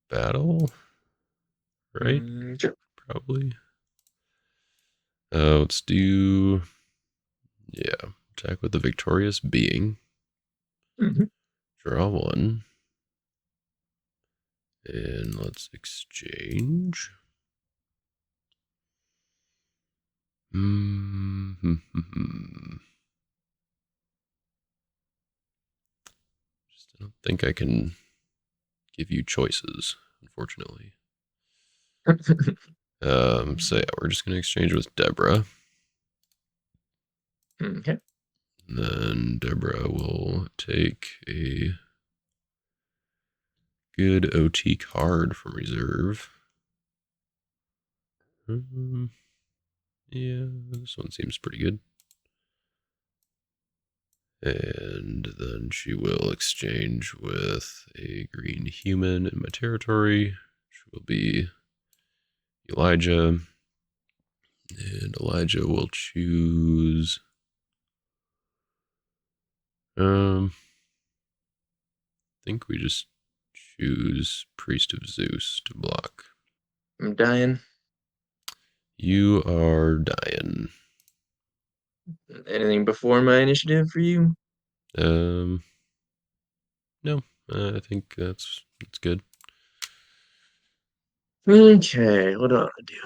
battle. Right? Sure. Probably. Let's do. Yeah. Attack with the victorious being. Mm-hmm. Draw one. And let's exchange. Mm-hmm. Just I don't think I can give you choices, unfortunately. So yeah, we're just gonna exchange with Deborah. Okay. And then Deborah will take a good OT card from reserve. Yeah, this one seems pretty good. And then she will exchange with a green human in my territory, which will be Elijah. And Elijah will choose. I think we just choose Priest of Zeus to block. I'm dying. You are dying. Anything before my initiative for you? Um, no, I think that's good. Okay. What do I want to do?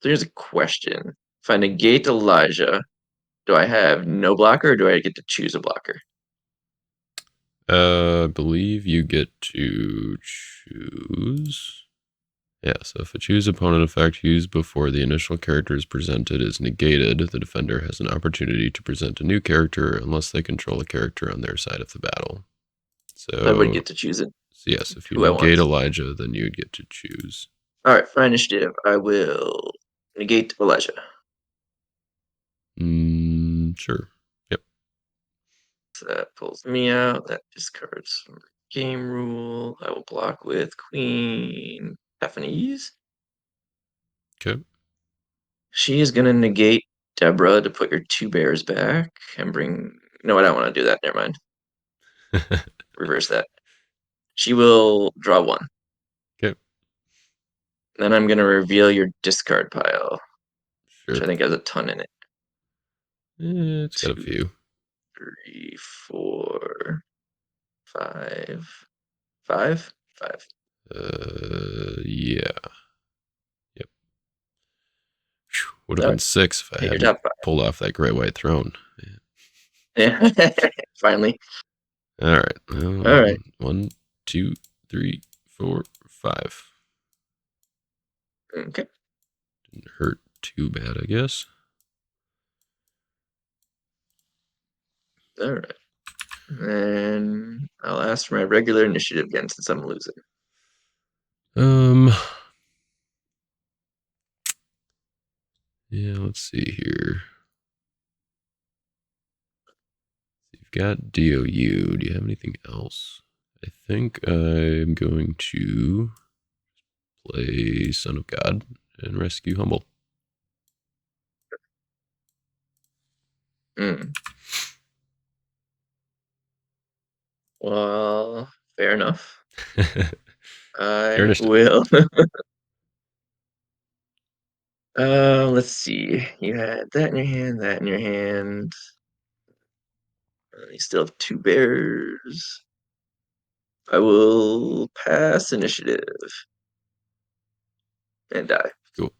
So here's a question. If I negate Elijah, do I have no blocker or do I get to choose a blocker? I believe you get to choose. Yeah, so if a choose opponent effect used before the initial character is presented is negated, the defender has an opportunity to present a new character unless they control a character on their side of the battle. I would So, get to choose it yes, if you who I want. negate Elijah, then you would get to choose. All right, for initiative, I will negate Elijah. Sure. Yep. So that pulls me out. That discards some game rule. I will block with Queen Stephanie's. Okay. She is going to negate Deborah to put your two bears back and bring. No, I don't want to do that. Never mind. Reverse that. She will draw one. Okay. Then I'm going to reveal your discard pile, which Sure. I think has a ton in it. It's got a Two, few. 3, 4, 5. 5? 5. Yeah. Yep. Would have All been right. 6 if I Hit your hadn't top 5. pulled off that great white throne. Yeah. Finally. All right. All right. 1, 2, 3, 4, 5. Okay. Didn't hurt too bad, I guess. All right. And I'll ask for my regular initiative again since I'm losing. Um. Yeah. Let's see here. You've got DOU. Do you have anything else? I think I'm going to play Son of God and rescue Humble. Mm. Well, fair enough. Your I initiative. will. Let's see. You had that in your hand, that in your hand. You still have two bears. I will pass initiative and die. Cool.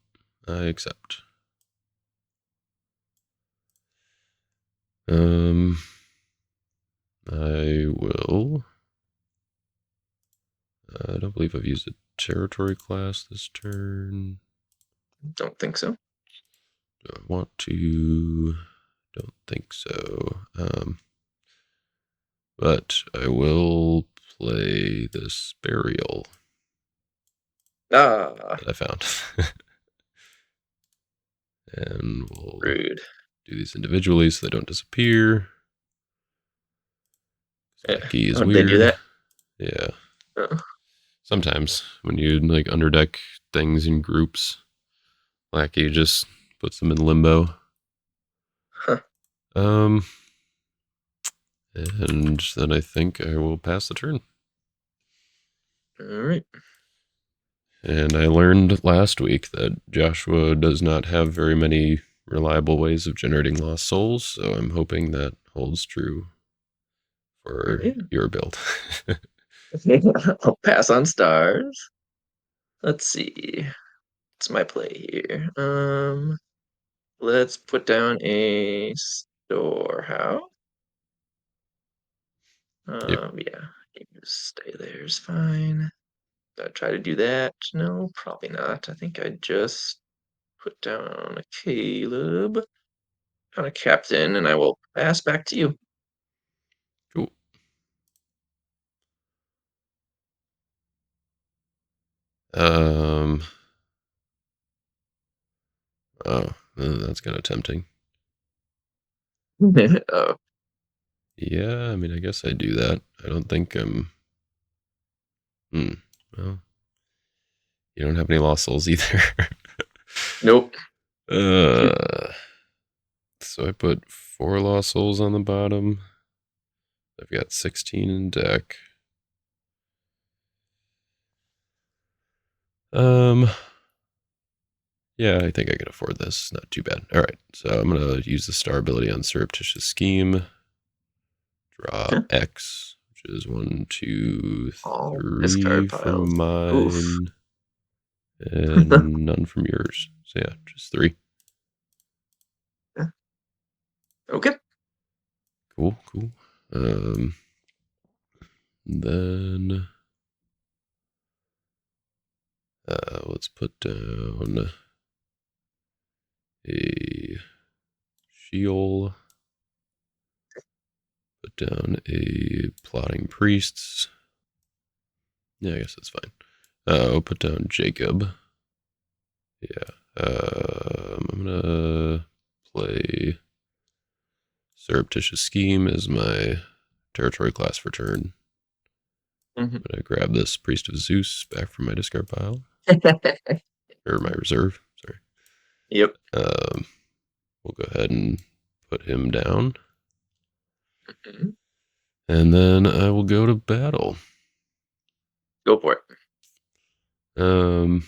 I accept. I will. I don't believe I've used a territory class this turn. Don't think so. Do I want to? Don't think so. But I will play this burial Ah, that I found. And we'll rude. do these individually so they don't disappear. Yeah. Lackey is They do weird. that? Yeah. Oh. Sometimes when you like underdeck things in groups, Lackey just puts them in limbo. Huh. Um, and then I think I will pass the turn. All right. And I learned last week that Joshua does not have very many reliable ways of generating lost souls, so I'm hoping that holds true for Yeah. your build. I'll pass on stars. Let's see. What's my play here? Let's put down a storehouse. Yep. Yeah, you can just stay there is fine. Try to do that? No, probably not. I think I just put down a Caleb on a captain, and I will pass back to you. Cool. Um. Oh, that's kind of tempting. Oh, Yeah, I mean, I guess I do that. I don't think I'm. Hmm. Well, you don't have any lost souls either. nope. uh. So I put 4 lost souls on the bottom. I've got 16 in deck. Um. Yeah, I think I can afford this. Not too bad. All right, so I'm gonna use the star ability on surreptitious scheme. Draw Okay. X, which is 1, 2, All 3 discard piles. from Oof. mine, and none from yours. So yeah, just 3. Okay. Cool, cool. Then let's put down a Sheol. Put down a plotting priests. Yeah, I guess that's fine. I'll put down Jacob. Yeah. I'm gonna play surreptitious scheme as my territory class for turn. Mhm. I'm gonna grab this priest of Zeus back from my discard pile or my reserve. Sorry. Yep. We'll go ahead and put him down, Mhm. and then I will go to battle. Go for it. Um,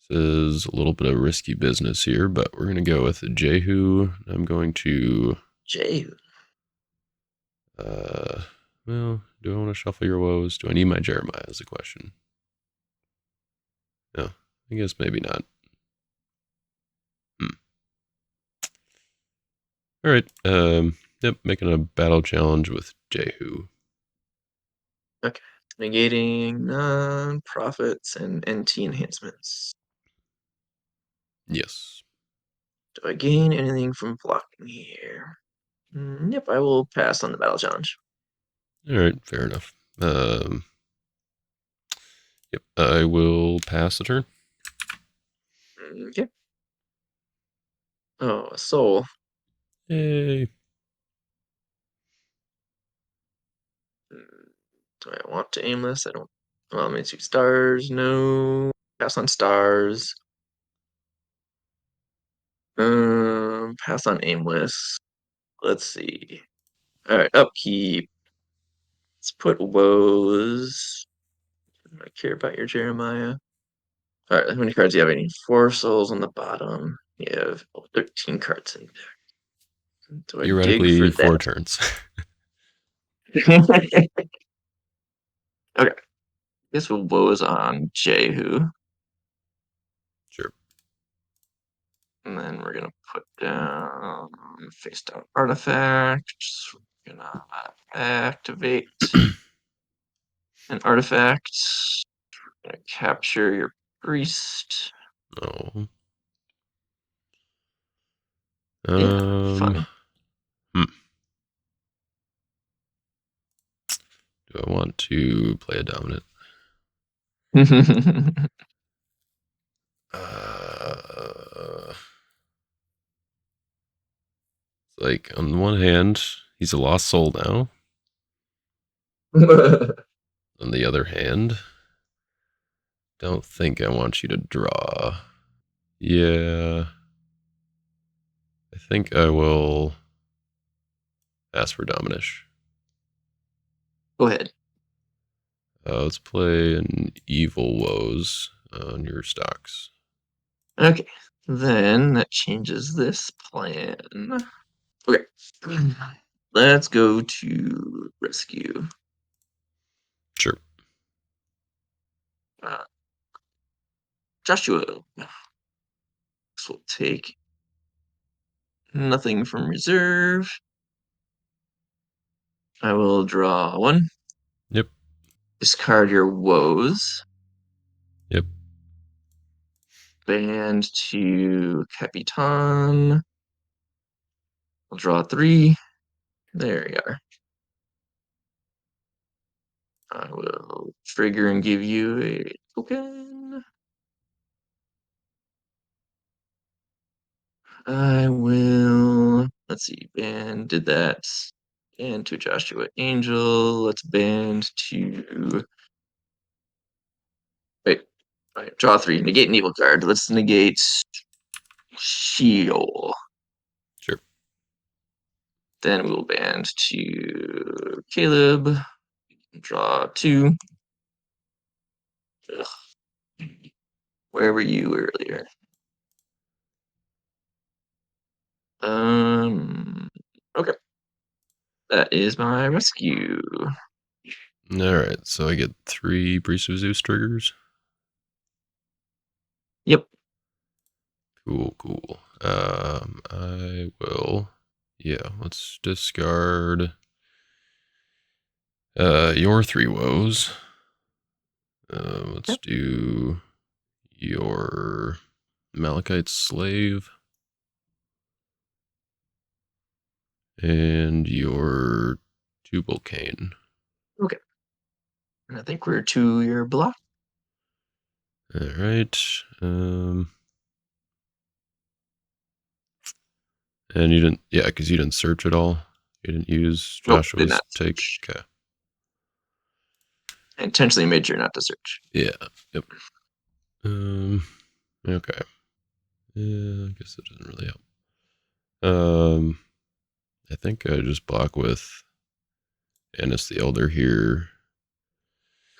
this is a little bit of risky business here, but we're gonna go with Jehu. I'm going to. Jay. Uh, well, do I want to shuffle your woes? Do I need my Jeremiah? Is the question. No, I guess maybe not. Hmm. All right. Yep. Making a battle challenge with Jehu. Okay. Negating non-profits and NT enhancements. Yes. Do I gain anything from blocking here? Yep, I will pass on the battle challenge. All right. Fair enough. Yep. I will pass the turn. Okay. Oh, a soul. Yay. Mm, Do I want to aim this? I don't. Well, let me see. Stars. No. Pass on stars. Pass on aimless. Let's see. All right, upkeep. Let's put woes. I care about your Jeremiah. All right, how many cards do you have? Any 4 souls on the bottom. You have 13 cards in deck. Do I dig for Theoretically, that? 4 turns. Okay. Guess we'll woes on Jehu. Sure. And then we're gonna put down face down artifacts. We're gonna activate an artifact. Gonna capture your priest. No. Yeah, Um. fun. Hmm. Do I want to play a dominant? It's like on the one hand, he's a lost soul now. On the other hand, don't think I want you to draw. Yeah. I think I will ask for Dominish. Go ahead. Let's play an Evil Woes on your stocks. Okay, then that changes this plan. Okay, let's go to rescue. Sure. Uh, Joshua. This will take nothing from reserve. I will draw 1. Yep. Discard your woes. Yep. Band to Capitan. I'll draw 3. There you are. I will trigger and give you a token. I will, let's see, band did that. And to Joshua Angel. Let's band to, wait, right, draw 3, negate an evil card. Let's negate Sheol. Sure. Then we will band to Caleb. Draw 2. Ugh. Where were you earlier? Okay. That is my rescue. All right. So I get 3 Priest of Zeus triggers. Yep. Cool. Cool. I will. Yeah. Let's discard your 3 woes. Let's Yep. do your Malachite slave and your Tubal Cane. Okay. And I think we're to your block. All right. And you didn't, yeah, because you didn't search at all. You didn't use Nope, did Joshua's not take. search. Okay. I intentionally made sure not to search. Yeah. Yep. Okay. Yeah, I guess that doesn't really help. I think I just block with Annis the Elder here.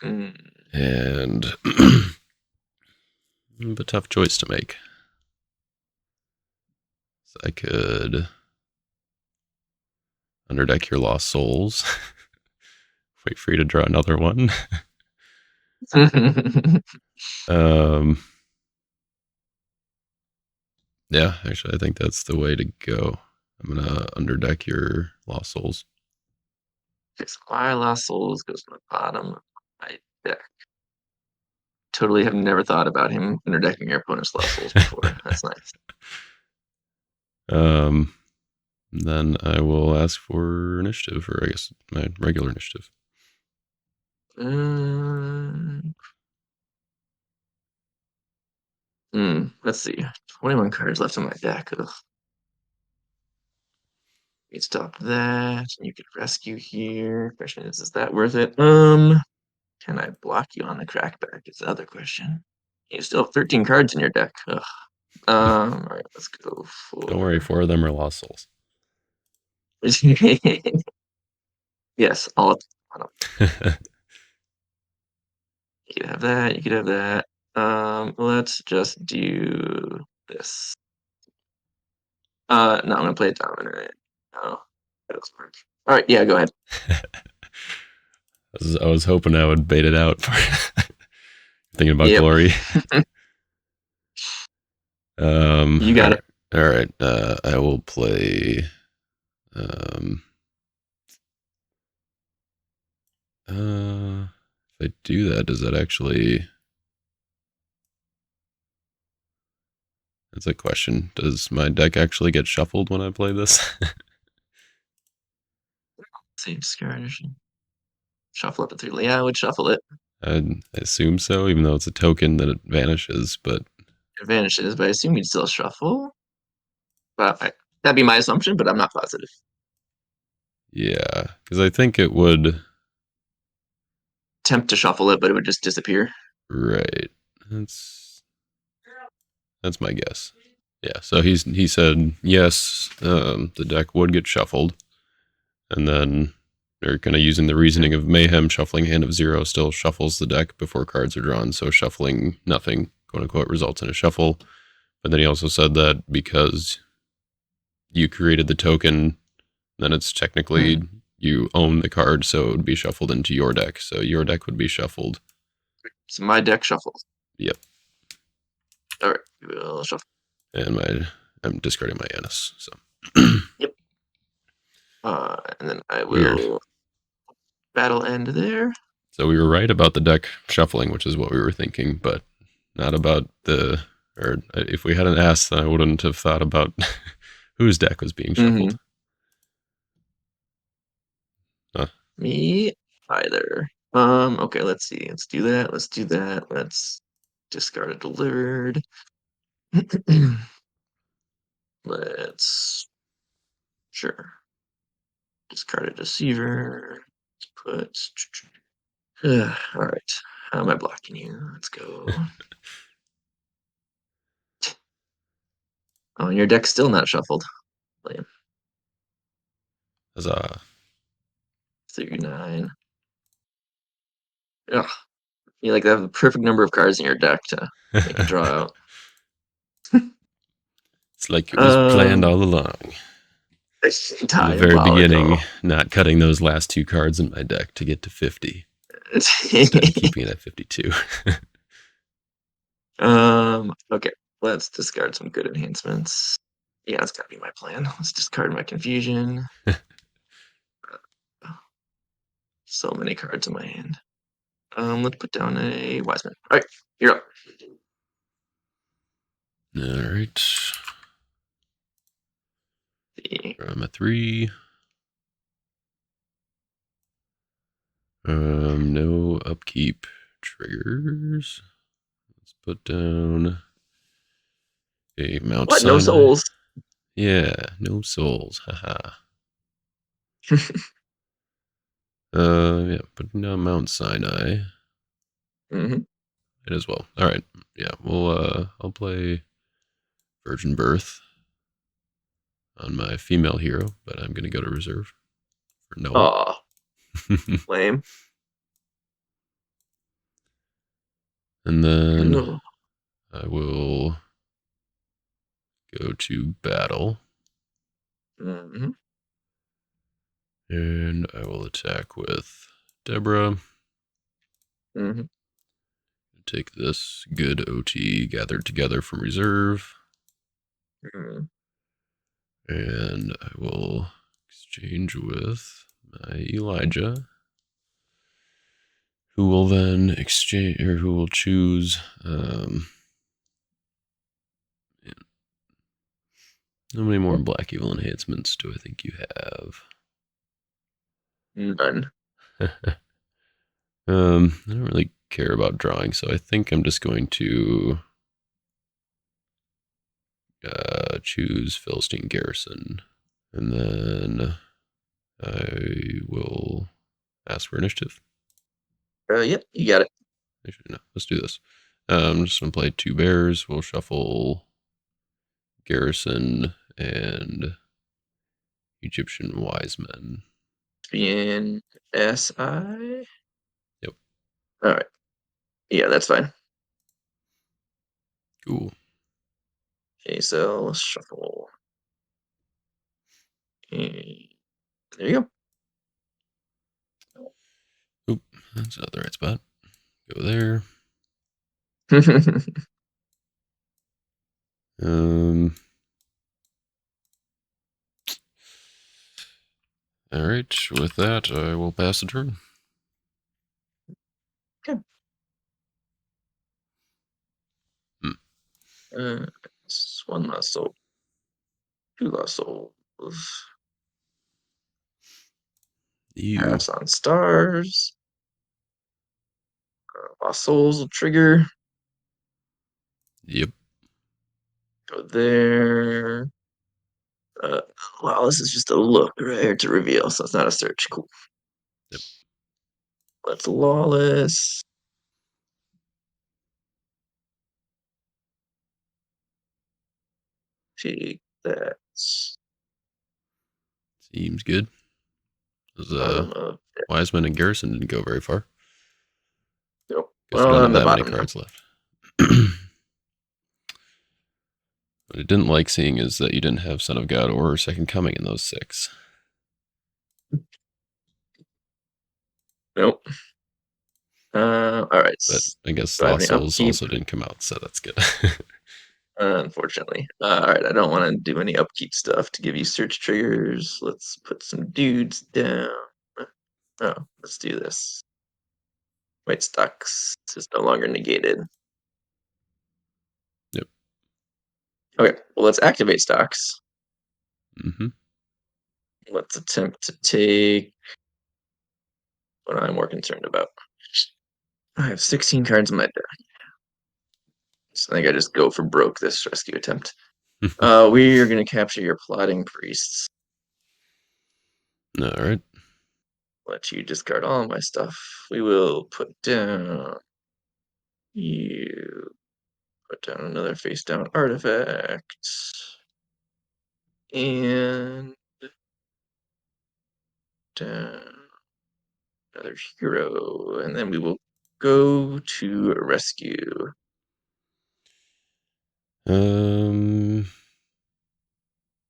And a tough choice to make. So I could underdeck your Lost Souls. Wait for you to draw another one. um, yeah, actually, I think that's the way to go. I'm gonna underdeck your Lost Souls. Why Lost Souls goes to the bottom of my deck. Totally have never thought about him interdecking your opponent's Lost Souls before. That's nice. Then I will ask for initiative, or I guess my regular initiative. Let's see. 21 cards left in my deck. Ugh. We stop that. You could rescue here. Question is that worth it? Can I block you on the crackback? Is the other question. You still have 13 cards in your deck. Ugh. All right, let's go Don't worry, for. 4 of them are lost souls. Yes, all of them. You could have that. You could have that. Let's just do this. No, I'm gonna play a dominant. No, that doesn't work. All right, yeah, go ahead. I was hoping I would bait it out. Thinking about Yep, glory. you got it. All right. I will play. If I do that, does that actually? That's a question. Does my deck actually get shuffled when I play this? Same discard. Shuffle up to 3. Yeah, I would shuffle it. I assume so, even though it's a token that it vanishes. But Advantage is, but I assume you'd still shuffle. But that'd be my assumption, but I'm not positive. yeah, because I think it would. Attempt to shuffle it, but it would just disappear. Right. That's my guess. Yeah. So he said yes. The deck would get shuffled, and then they're kind of using the reasoning of mayhem. Shuffling hand of 0 still shuffles the deck before cards are drawn. So shuffling nothing, quote unquote, results in a shuffle. But then he also said that because you created the token, then it's technically you own the card, so it would be shuffled into your deck. So your deck would be shuffled. So my deck shuffles. Yep. All right, we'll shuffle. And I'm discarding my Yanis. So Yep. And then I weird. will battle end there. So we were right about the deck shuffling, which is what we were thinking, but not about the. Or if we hadn't asked, then I wouldn't have thought about whose deck was being shuffled. Me either. Okay, let's see. Let's do that. Let's do that. Let's discard a delivered. Let's sure. Discard a deceiver. Let's put all right. How am I blocking you? Let's go. Oh, your deck's still not shuffled. Lame. Huzzah. 39. Ugh. You like have the perfect number of cards in your deck to make a draw out. It's like it was planned Um, all along. it's From the very diabolical. beginning, not cutting those last 2 cards in my deck to get to 50. Instead, keeping it at 52. Okay, let's discard some good enhancements. Yeah, that's gotta be my plan. Let's discard my confusion. So many cards in my hand. Let's put down a wise man. All right, you're up. All right. The I'm at 3. No upkeep triggers. Let's put down a Mount what? No Sinai. souls. Yeah, no souls. Haha. Yeah, putting down Mount Sinai. Mm-hmm. It as well. All right. Yeah, I'll play Virgin Birth on my female hero, but I'm gonna go to reserve for Noah. Aw, lame. And then No. I will go to battle. Mm-hmm. And I will attack with Deborah. Mm-hmm. Take this good OT gathered together from reserve. Mm-hmm. And I will exchange with my Elijah, who will then exchange, or who will choose. How many more Black Evil enhancements do I think you have? None. I don't really care about drawing, so I think I'm just going to choose Philistine Garrison. And then I will ask for initiative. Yep, you got it. Actually, no, let's do this. I'm just going to play 2 bears. We'll shuffle Garrison, and Egyptian wise men. Being SI. Yep. All right. Yeah, that's fine. Cool. Okay, so let's shuffle. And there you Oop, that's not the right spot. Go there. go. All right. With that, I will pass the turn. Okay. Hmm. It's one lost soul. Two lost souls. You. Pass on stars. Lost souls will trigger. Yep. Go there. Wow, this is just a look right here to reveal, so it's not a search. Cool. Yep. Let's lawless. Take that. Seems good. Those Bottom of it. Wiseman and Garrison didn't go very far. Nope. Guess we Well, don't have on the that many bottom now. cards left. What I didn't like seeing is that you didn't have Son of God or Second Coming in those 6. Nope. All right. But I guess Do I have Lost any Souls upkeep? also didn't come out, so that's good. Unfortunately. All right. I don't want to do any upkeep stuff to give you search triggers. Let's put some dudes down. Oh, let's do this. White stocks is no longer negated. Yep. Okay. Well, let's activate stocks. Mm-hmm. Let's attempt to take what I'm more concerned about. I have 16 cards in my deck. So I think I just go for broke this rescue attempt. We are going to capture your plotting priests. All right. Let you discard all my stuff. We will put down you. Put down another face down artifact. And down another hero. And then we will go to rescue.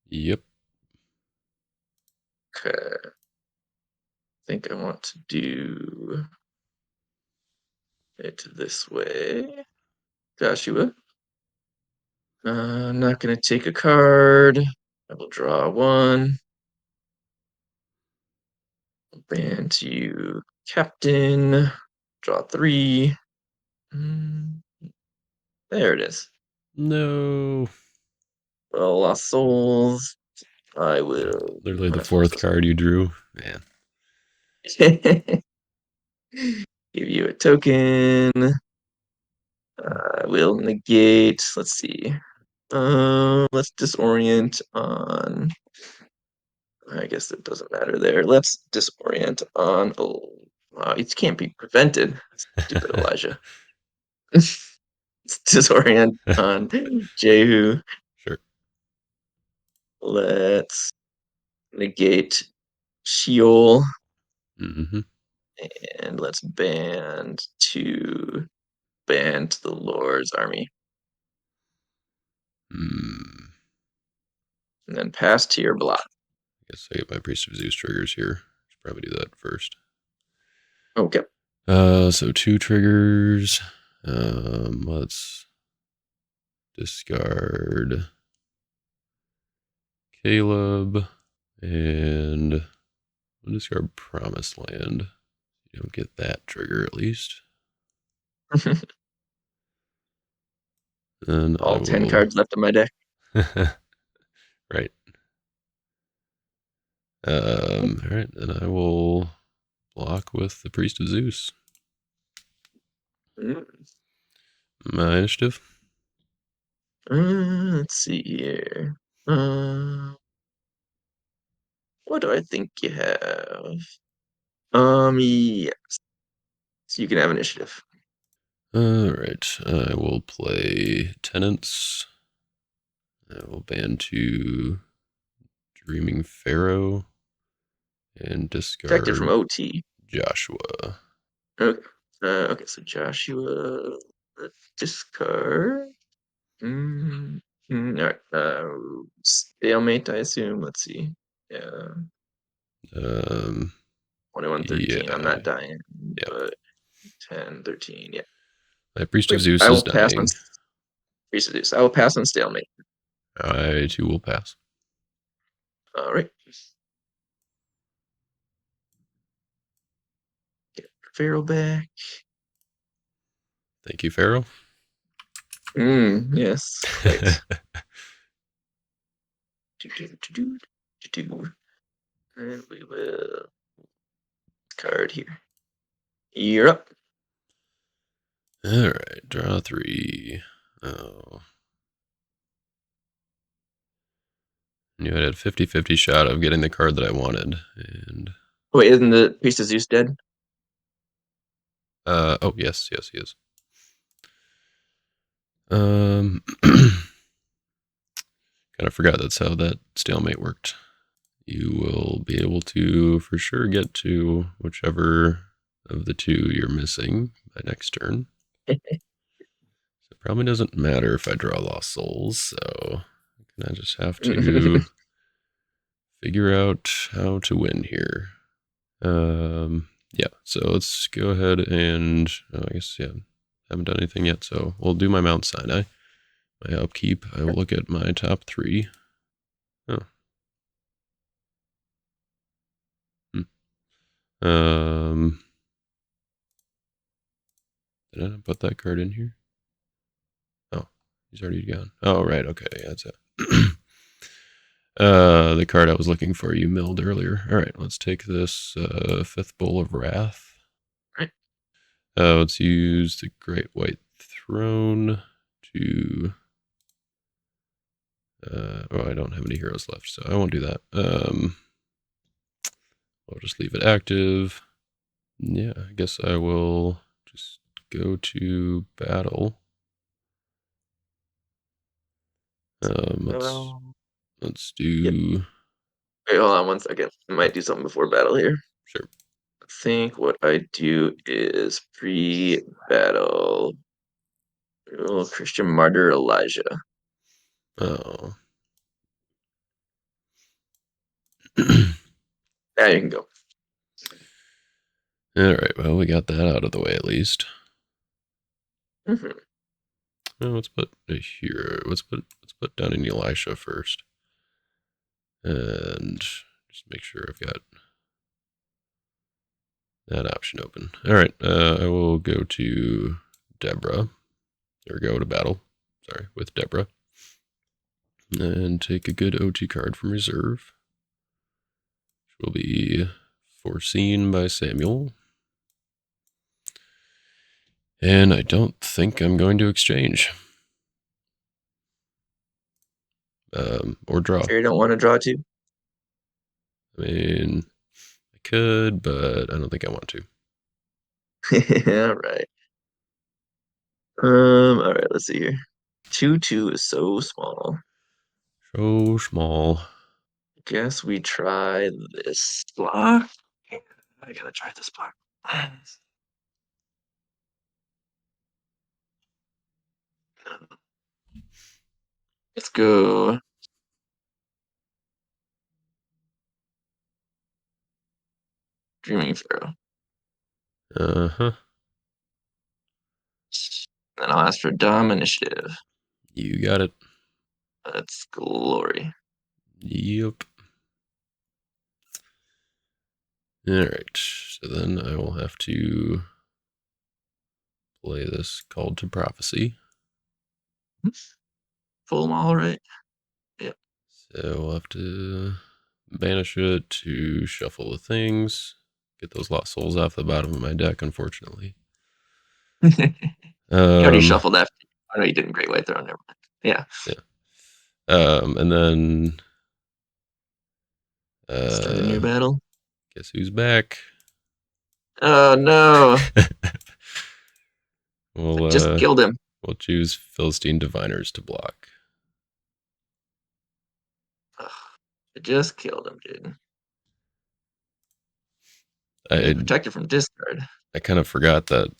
Yep. Okay. I think I want to do it this way. Joshua. I'm not going to take a card. I will draw one. Ban to you, Captain. Draw 3. There it is. No. Well, Lost Souls. I will Literally the mess with 4th this card you drew. Man. one. Give you a token. I will negate. Let's see. Let's disorient on. I guess it doesn't matter there. Let's disorient on. Oh, wow, it can't be prevented. Stupid Elijah. Let's disorient on Jehu. Sure. Let's negate Sheol. Mm-hmm. And let's band to the Lord's army. Mm. And then pass to your block. I guess I get my Priest of Zeus triggers here. Should probably do that first. Okay. So 2 triggers. Let's discard Caleb and we'll discard Promised Land. You don't get that trigger at least. And I All 10 will. cards left in my deck. Right. All right. Then I will block with the Priest of Zeus. Mm. My initiative. Let's see here. What do I think you have? Yeah. So you can have initiative. All right. I will play Tenants. I will ban to Dreaming Pharaoh and Detected from discard OT. Joshua. Okay. Okay, so Joshua, discard. All right. Stalemate, I assume. Let's see. Yeah. Um, 21-13. I'm yeah, not dying, yep. but 10-13. Yeah. My Priest of Wait, Zeus I is will pass on dying. Priest of Zeus. I will pass on stalemate. I too will pass. All right. Get Pharaoh back. Thank you, Pharaoh. Yes. Right. And we will card here. You're up. All right, draw 3. Oh. Knew I had 50-50 shot of getting the card that I wanted. And Wait, isn't the Priest of Zeus dead? oh yes, he is. Kind of forgot that's how that stalemate worked. You will be able to for sure get to whichever of the two you're missing by next turn. So it probably doesn't matter if I draw Lost Souls, so I just have to figure out how to win here. Yeah, so let's go ahead and I guess yeah, haven't done anything yet, so we'll do my Mount Sinai. My upkeep, I will look at my top 3. Oh. Did I not put that card in here? Oh, he's already gone. Oh, right, okay, that's it. The card I was looking for you milled earlier. All right, let's take this 5th Bowl of Wrath. Right. Let's use the Great White Throne to I don't have any heroes left, so I won't do that. I'll just leave it active. Yeah, I guess I will just go to battle. Let's do. Yep. Wait, hold on one second. I might do something before battle here. Sure. I think what I do is pre-battle. Oh, Christian Martyr Elijah. Oh. Now you can go. All right. Well, we got that out of the way at least. Mm-hmm. Well, let's put here. Let's put down in Elisha first, and just make sure I've got that option open. All right. I will go to Deborah, or go to battle. Sorry, with Deborah, and take a good OT card from reserve, which will be foreseen by Samuel. And I don't think I'm going to exchange. Or draw. Sure you don't want to draw two? I mean, I could, but I don't think I want to. All right. All right, let's see here. 2-2 is so small. So small. Guess we try this block. I gotta try this block. Let's go. Dreaming Pharaoh. Uh-huh. Then I'll ask for Dom Initiative. You got it. That's glory. Yep. All right. So then I will have to play this Called to Prophecy. Full all right. Yep. So we'll have to banish it to shuffle the things. Get those Lost Souls off the bottom of my deck, unfortunately. You already shuffled after. I know you didn't Great White Throne. Never mind. Yeah. And then Start a new battle. guess who's back? Oh no! We'll Just killed him. we'll choose Philistine Diviners to block. Ugh, I just killed him, dude. I And protected from discard. I kind of forgot that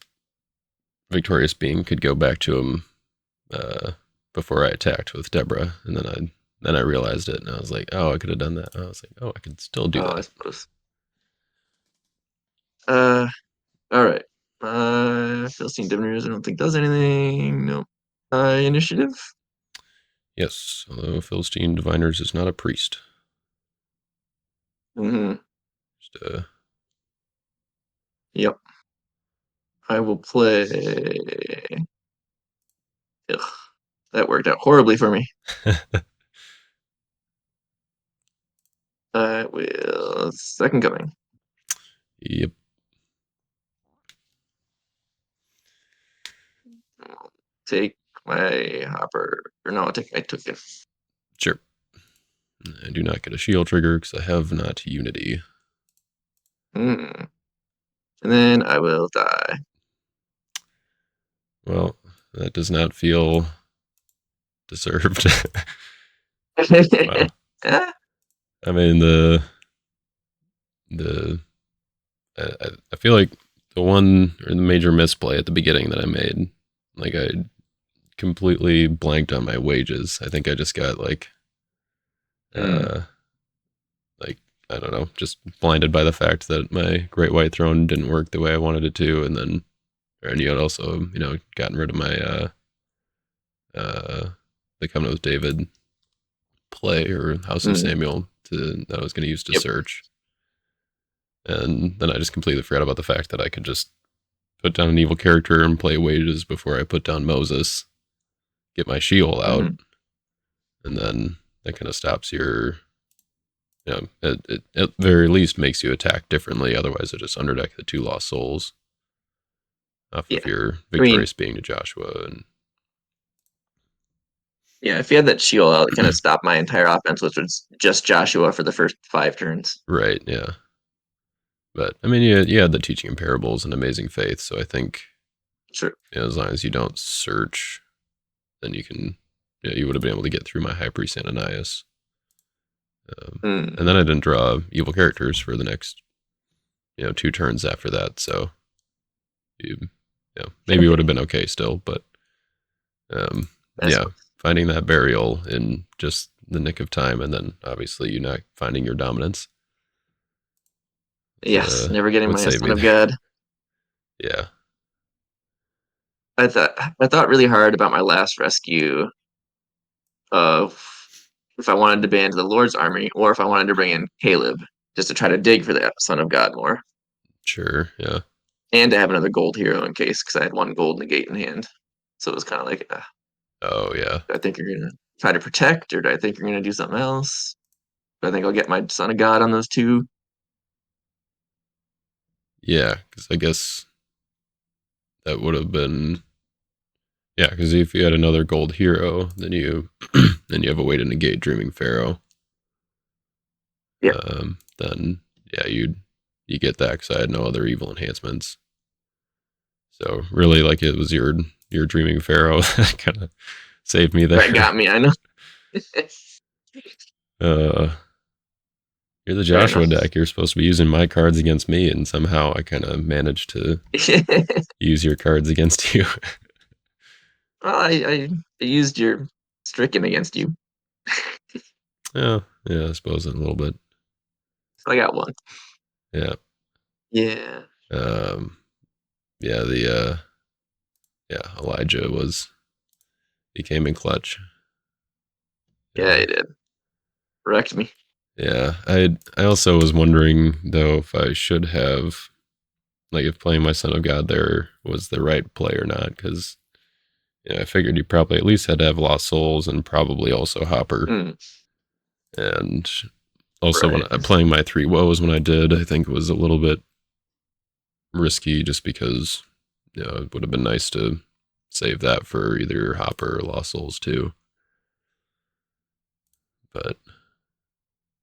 Victorious Being could go back to him uh, before I attacked with Deborah, and then I realized it, and I was like, oh, I could have done that. And I was like, oh, I could still do Oh, I that. suppose. Uh, all right. Philistine Diviners, I don't think does anything. Nope. Initiative. Yes, although Philistine Diviners is not a priest. Mm-hmm. Just, Yep. I will play. Ugh, that worked out horribly for me. I will second coming. yep, Take my hopper. Or no, I'll take my token. sure. I do not get a shield trigger because I have not Unity. Mm. And then I will die. Well, that does not feel deserved. Wow. Ah, I mean the I feel like the one or the major misplay at the beginning that I made, like I completely blanked on my wages. I think I just got mm, uh like I don't know, just blinded by the fact that my Great White Throne didn't work the way I wanted it to, and you had also gotten rid of my uh the Covenant with David play or House of mm. Samuel that I was going to use to Yep. search. And then I just completely forgot about the fact that I could just put down an evil character and play wages before I put down Moses, get my Sheol out, Mm. and then that kind of stops your, it at very least makes you attack differently. Otherwise, it just underdeck the 2 lost souls off of Yeah. your I mean, Victorious Being to Joshua. And yeah, if you had that shield out, it kind of stopped my entire offense, which was just Joshua for the first 5 turns. right, yeah. But I mean, you had the teaching in parables and amazing faith. So I think Sure. as long as you don't search, then you can, you would have been able to get through my High Priest Ananias. Mm. And then I didn't draw evil characters for the next, 2 turns after that. So you, maybe it would have been okay still. But That's yeah, finding that burial in just the nick of time, and then obviously you not finding your dominance. yes, never getting What my saved Son me of there? God. Yeah, I thought really hard about my last rescue of if I wanted to band the Lord's army or if I wanted to bring in Caleb just to try to dig for the Son of God more sure. Yeah. and to have another gold hero in case because I had 1 gold negate in hand. So it was kind of like, Oh yeah. do I think you're gonna try to protect or do I think you're gonna do something else? Do I think I'll get my Son of God on those 2? Yeah, because I guess that would have been, yeah. Because if you had another gold hero, then you then you have a way to negate Dreaming Pharaoh. Yeah, Then yeah, you get that because I had no other evil enhancements. So really, like it was your Dreaming Pharaoh that kind of saved me that there. got me. I know. Uh, you're the Fair Joshua enough. deck. You're supposed to be using my cards against me, and somehow I kind of managed to use your cards against you. Well, I used your stricken against you, Yeah, yeah, I suppose in a little bit. so I got 1. Yeah, Yeah, um, yeah. Yeah, Elijah he came in clutch. yeah, Yeah, it did. Wrecked me. yeah. I also was wondering though if I should have like if playing my Son of God there was the right play or not because I figured you probably at least had to have Lost Souls and probably also Hopper. Mm, And also when right. playing my 3 woes when I did, I think was a little bit risky just because it would have been nice to save that for either Hopper or Lost Souls too. But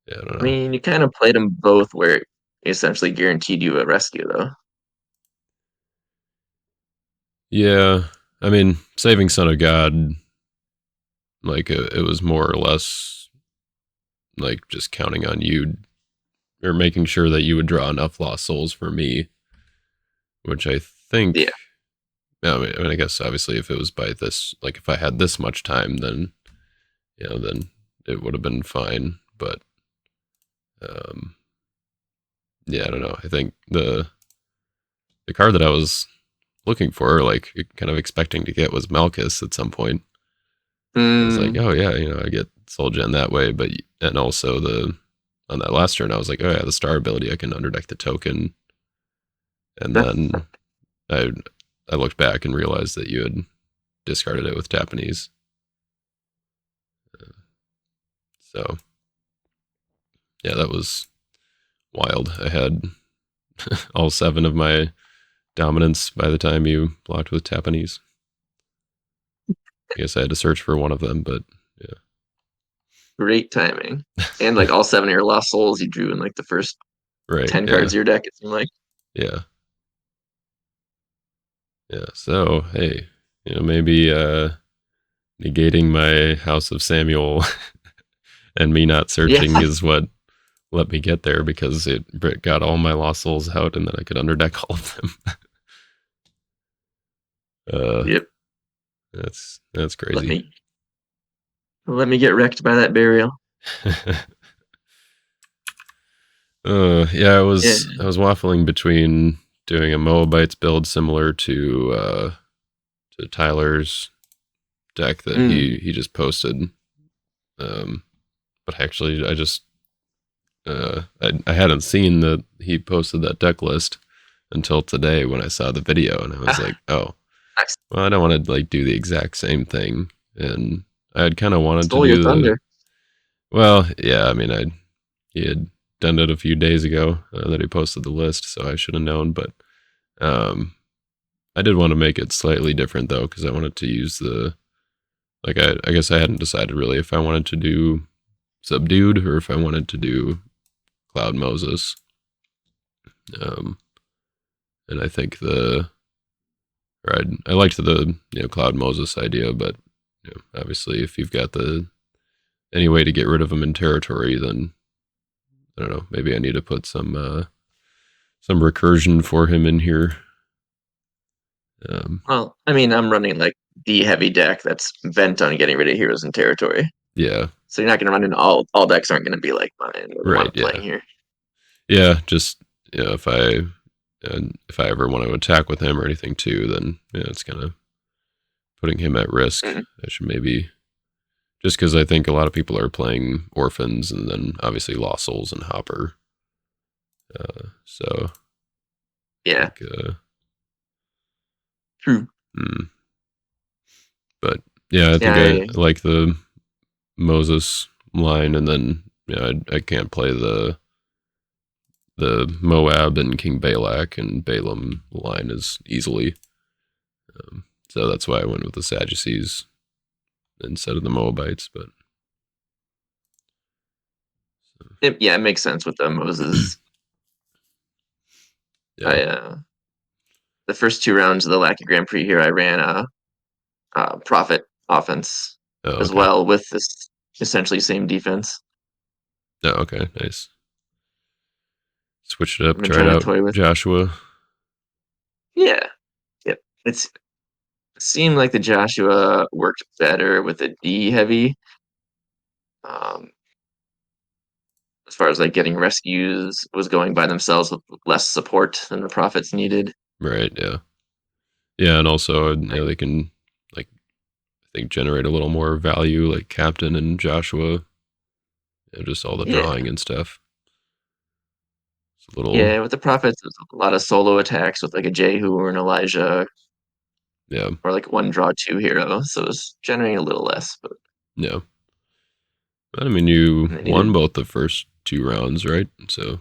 yeah, I don't I know. mean, you kind of played them both where it essentially guaranteed you a rescue, though. Yeah, I mean, saving Son of God, like it was more or less like just counting on you or making sure that you would draw enough lost souls for me, which I think. Yeah. I guess obviously if it was by this, like if I had this much time, then then it would have been fine. But um, yeah, I don't know. I think the card that I was looking for, like kind of expecting to get, was Malchus at some point. I was like, Mm. oh yeah, I get Soul Gen that way, but and also the on that last turn, I was like, oh yeah, the star ability, I can underdeck the token, and then I I looked back and realized that you had discarded it with Japanese. So yeah, that was wild. I had all 7 of my dominance by the time you blocked with Japanese. I guess I had to search for one of them, but yeah. Great timing. And like all 7 of your lost souls you drew in like the first Right. 10 cards Yeah. of your deck, it seemed like. Yeah. Yeah. So hey, maybe negating my House of Samuel and me not Yeah. searching is what let me get there, because it got all my lost souls out and then I could underdeck all of them. uh Yep. that's Let crazy. me let me get wrecked by that burial. Yeah, Yeah. I was waffling between doing a Moabites build similar to Tyler's deck that Mm. he just posted. Um, but actually, I hadn't seen that he posted that deck list until today when I saw the video, and I was Ah, like, oh, I well, I don't want to like do the exact same thing, and I had kind of wanted to stole your do the thunder. well, yeah, I mean, he had done it a few days ago that he posted the list, so I should have known, but um, I did want to make it slightly different though, because I wanted to use the like I guess I hadn't decided really if I wanted to do subdued or if I wanted to do Cloud Moses. Um, and I think I liked the Cloud Moses idea, but obviously if you've got the any way to get rid of him in territory, then I don't know. Maybe I need to put some recursion for him in here. Um, Well, I mean, I'm running like the heavy deck that's bent on getting rid of heroes in territory. yeah, So you're not going to run into all decks aren't going to be like mine or the one right, I'm yeah, playing here. yeah. Just if I ever want to attack with him or anything too, then it's kind of putting him at risk. Mm. I should maybe just because I think a lot of people are playing orphans and then obviously Lost Souls and Hopper. So I Yeah, think, true. hmm. But yeah, I Yeah, think I like the Moses line, and then I can't play the Moab and King Balak and Balaam line as easily. So that's why I went with the Sadducees instead of the Moabites. But it makes sense with the Moses. yeah. I The first 2 rounds of the Lackey Grand Prix here, I ran profit offense Oh, as okay. well with this essentially same defense. Oh, okay. Nice. Switched it up. I've been Tried trying to out toy with. Joshua. Yeah, yep. It seemed like the Joshua worked better with the D heavy. Um, as far as like getting rescues was going by themselves with less support than the prophets needed. Right. Yeah. Yeah, and also Like, they can like I think generate a little more value, like Captain and Joshua. Just all the yeah, drawing and stuff. It's a little yeah. With the prophets, there's a lot of solo attacks with like a Jehu or an Elijah yeah, or like one draw 2 hero. So it's generating a little less, but yeah. But I mean, you they won needed. both the first 2 rounds, right? So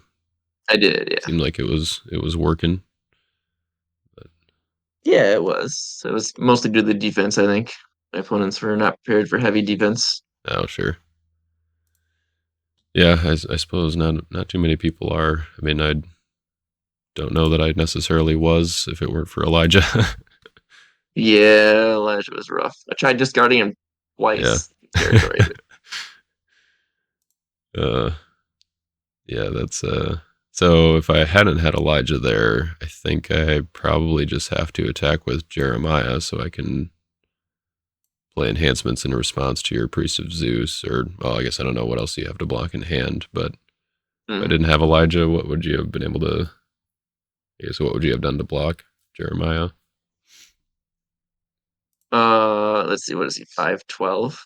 I did, yeah. seemed like it was working. But, Yeah, it was. It was mostly due to the defense, I think. My opponents were not prepared for heavy defense. oh, sure. Yeah, I suppose not too many people are. I mean, I don't know that I necessarily was if it weren't for Elijah. Yeah, Elijah was rough. I tried discarding him Yeah. twice in territory, but Uh, yeah, that's So if I hadn't had Elijah there, I think I probably just have to attack with Jeremiah so I can play enhancements in response to your Priest of Zeus, or well, I guess I don't know what else you have to block in hand, but if I Mm. didn't have Elijah, what would you have been able to I guess what would you have done to block Jeremiah? Let's see, what is he? 5'12"?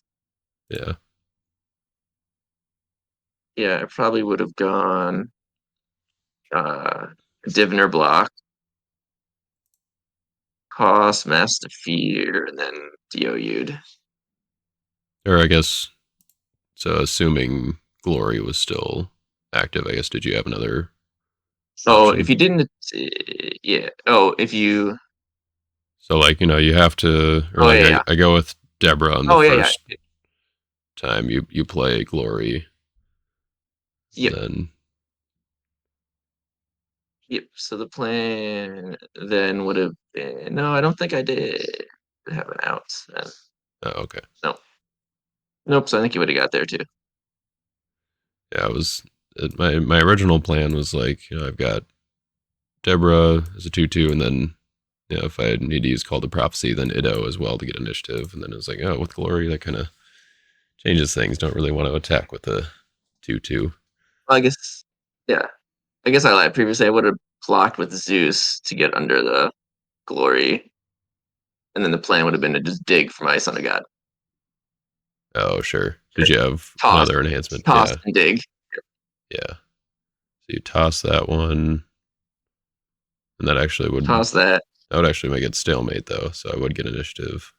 Yeah. Yeah, I probably would have gone Diviner block, cost, mass defeater, and then DOU'd. Or I guess so assuming Glory was still active, I guess did you have another Oh, if option? you didn't, yeah. Oh, if you, So like, you have to or oh like yeah, yeah. I go with Deborah on the Oh yeah, yeah. first time you play Glory, Yep, then yep. So the plan then would have been, no, I don't think I did have an out then. oh, okay. No, nope. So I think you would have got there too. Yeah, my original plan was like, I've got Deborah as a 2/2, and then if I need to use Call to Prophecy, then Ido as well to get initiative. And then it was like, oh, with Glory, that kind of changes things. Don't really want to attack with a 2/2. Well, I guess, yeah. I guess I lied previously. I would have blocked with Zeus to get under the glory, and then the plan would have been to just dig for my son of God. Oh, sure. Did you have Toss, another enhancement? toss, Yeah, and dig. yeah. So you toss that one, and Toss that. that would actually make it stalemate though. So I would get initiative.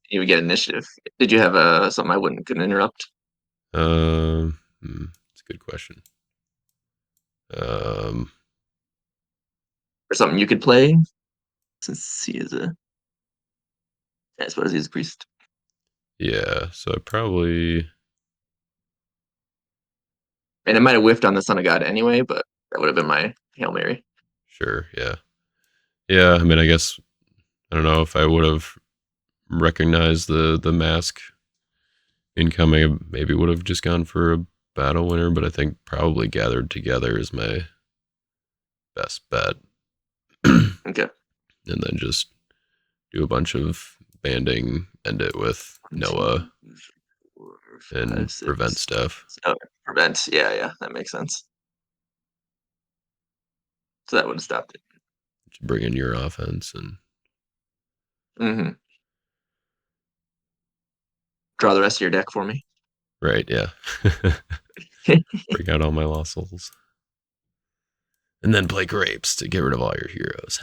You would get initiative. Did you have something I wouldn't couldn't interrupt, That's a good question. Um, or something you could play? Since he is a, I suppose he's a priest. yeah. So I probably And I might have whiffed on the son of God anyway, but that would have been my Hail Mary. sure. Yeah, yeah. I mean, I guess I don't know if I would have recognized the mask incoming. I maybe would have just gone for a battle winner, but I think probably gathered together is my best bet. And Okay. then just do a bunch of banding, end it with One, two, Noah three, four, and five, prevent six. stuff. Oh, prevent. Yeah, yeah, that makes sense. So that would have stopped it. Bring in your offense and Hmm. Draw the rest of your deck for me. right, yeah. Bring out all my lost souls. And then play grapes to get rid of all your heroes.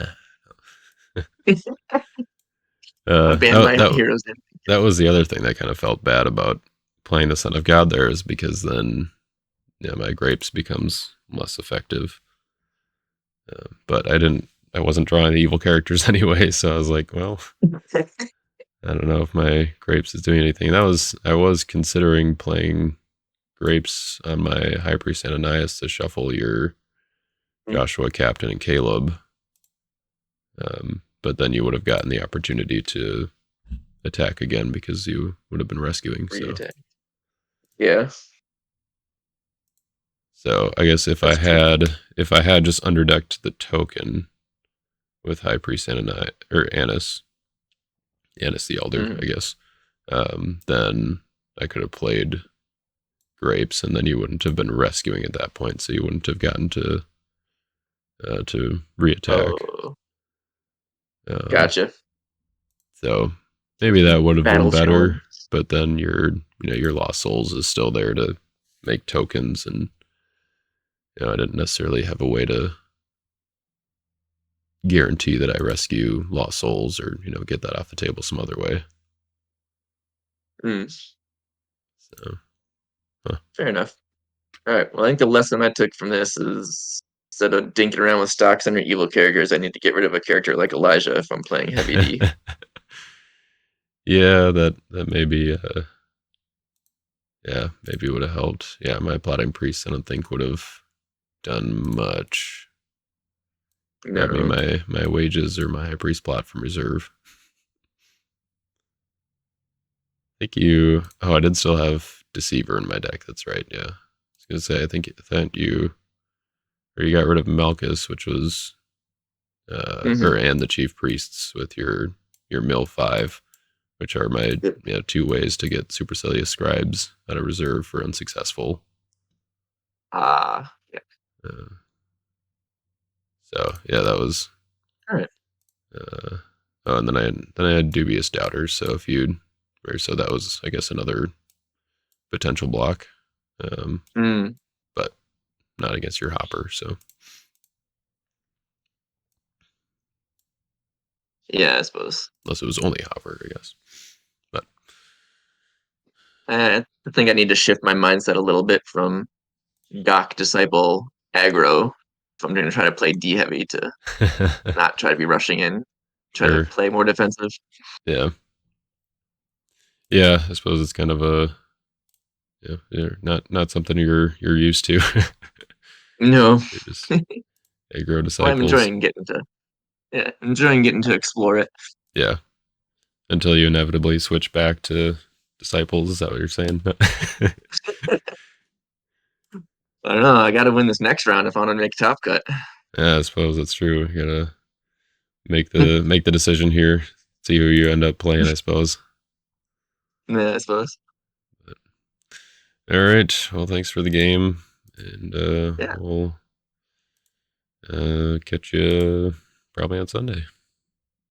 Abandon my heroes. That was the other thing that kind of felt bad about playing the Son of God there is because then my grapes becomes less effective. But I wasn't drawing the evil characters anyway, so I was like, well, I don't know if my grapes is doing anything. I was considering playing grapes on my High Priest Ananias to shuffle your Joshua, Captain, and Caleb. But then you would have gotten the opportunity to attack again because you would have been rescuing. Re-attack. Yeah, So I guess that's true. if I had just underdecked the token with High Priest Ananias or Annis the Elder, Hmm. I guess, then I could have played grapes, and then you wouldn't have been rescuing at that point, so you wouldn't have gotten to reattack. Oh, Um, gotcha. so maybe that would have been Battle better, challenge. but then your lost souls is still there to make tokens, and I didn't necessarily have a way to guarantee that I rescue lost souls or get that off the table some other way. Mm, So, huh. fair enough. All right. Well, I think the lesson I took from this is instead of dinking around with stocks under evil characters, I need to get rid of a character like Elijah if I'm playing heavy D. Yeah, that maybe yeah, maybe would have helped. Yeah, my plotting priest I don't think would have done much. Grab me No. my wages or my high priest plot from reserve. I think you I did still have deceiver in my deck, that's right, yeah. gonna say I think that you got rid of Malchus, which was Mm-hmm. and the chief priests with your mill 5, which are my Yep. 2 ways to get supercilious scribes out of reserve for unsuccessful. Yeah. Uh, so yeah, that was. All right. Oh, and then I had dubious doubters. So if you, or so that was I guess another potential block, Mm, but not against your hopper. So yeah, I suppose. unless it was only hopper, I guess. But I think I need to shift my mindset a little bit from Gok Disciple aggro if I'm going to try to play D heavy to not try to be rushing in, try to sure, play more defensive. yeah, yeah. I suppose it's kind of a not something you're used to. No, You're just aggro well, I'm disciples. enjoying getting to explore it. Yeah, until you inevitably switch back to disciples. Is that what you're saying? I don't know. I got to win this next round if I want to make top cut. Yeah, I suppose that's true. You gotta make the decision here. See who you end up playing, I suppose. Yeah, I suppose. All right. Well, thanks for the game, and Yeah. we'll catch you probably on Sunday.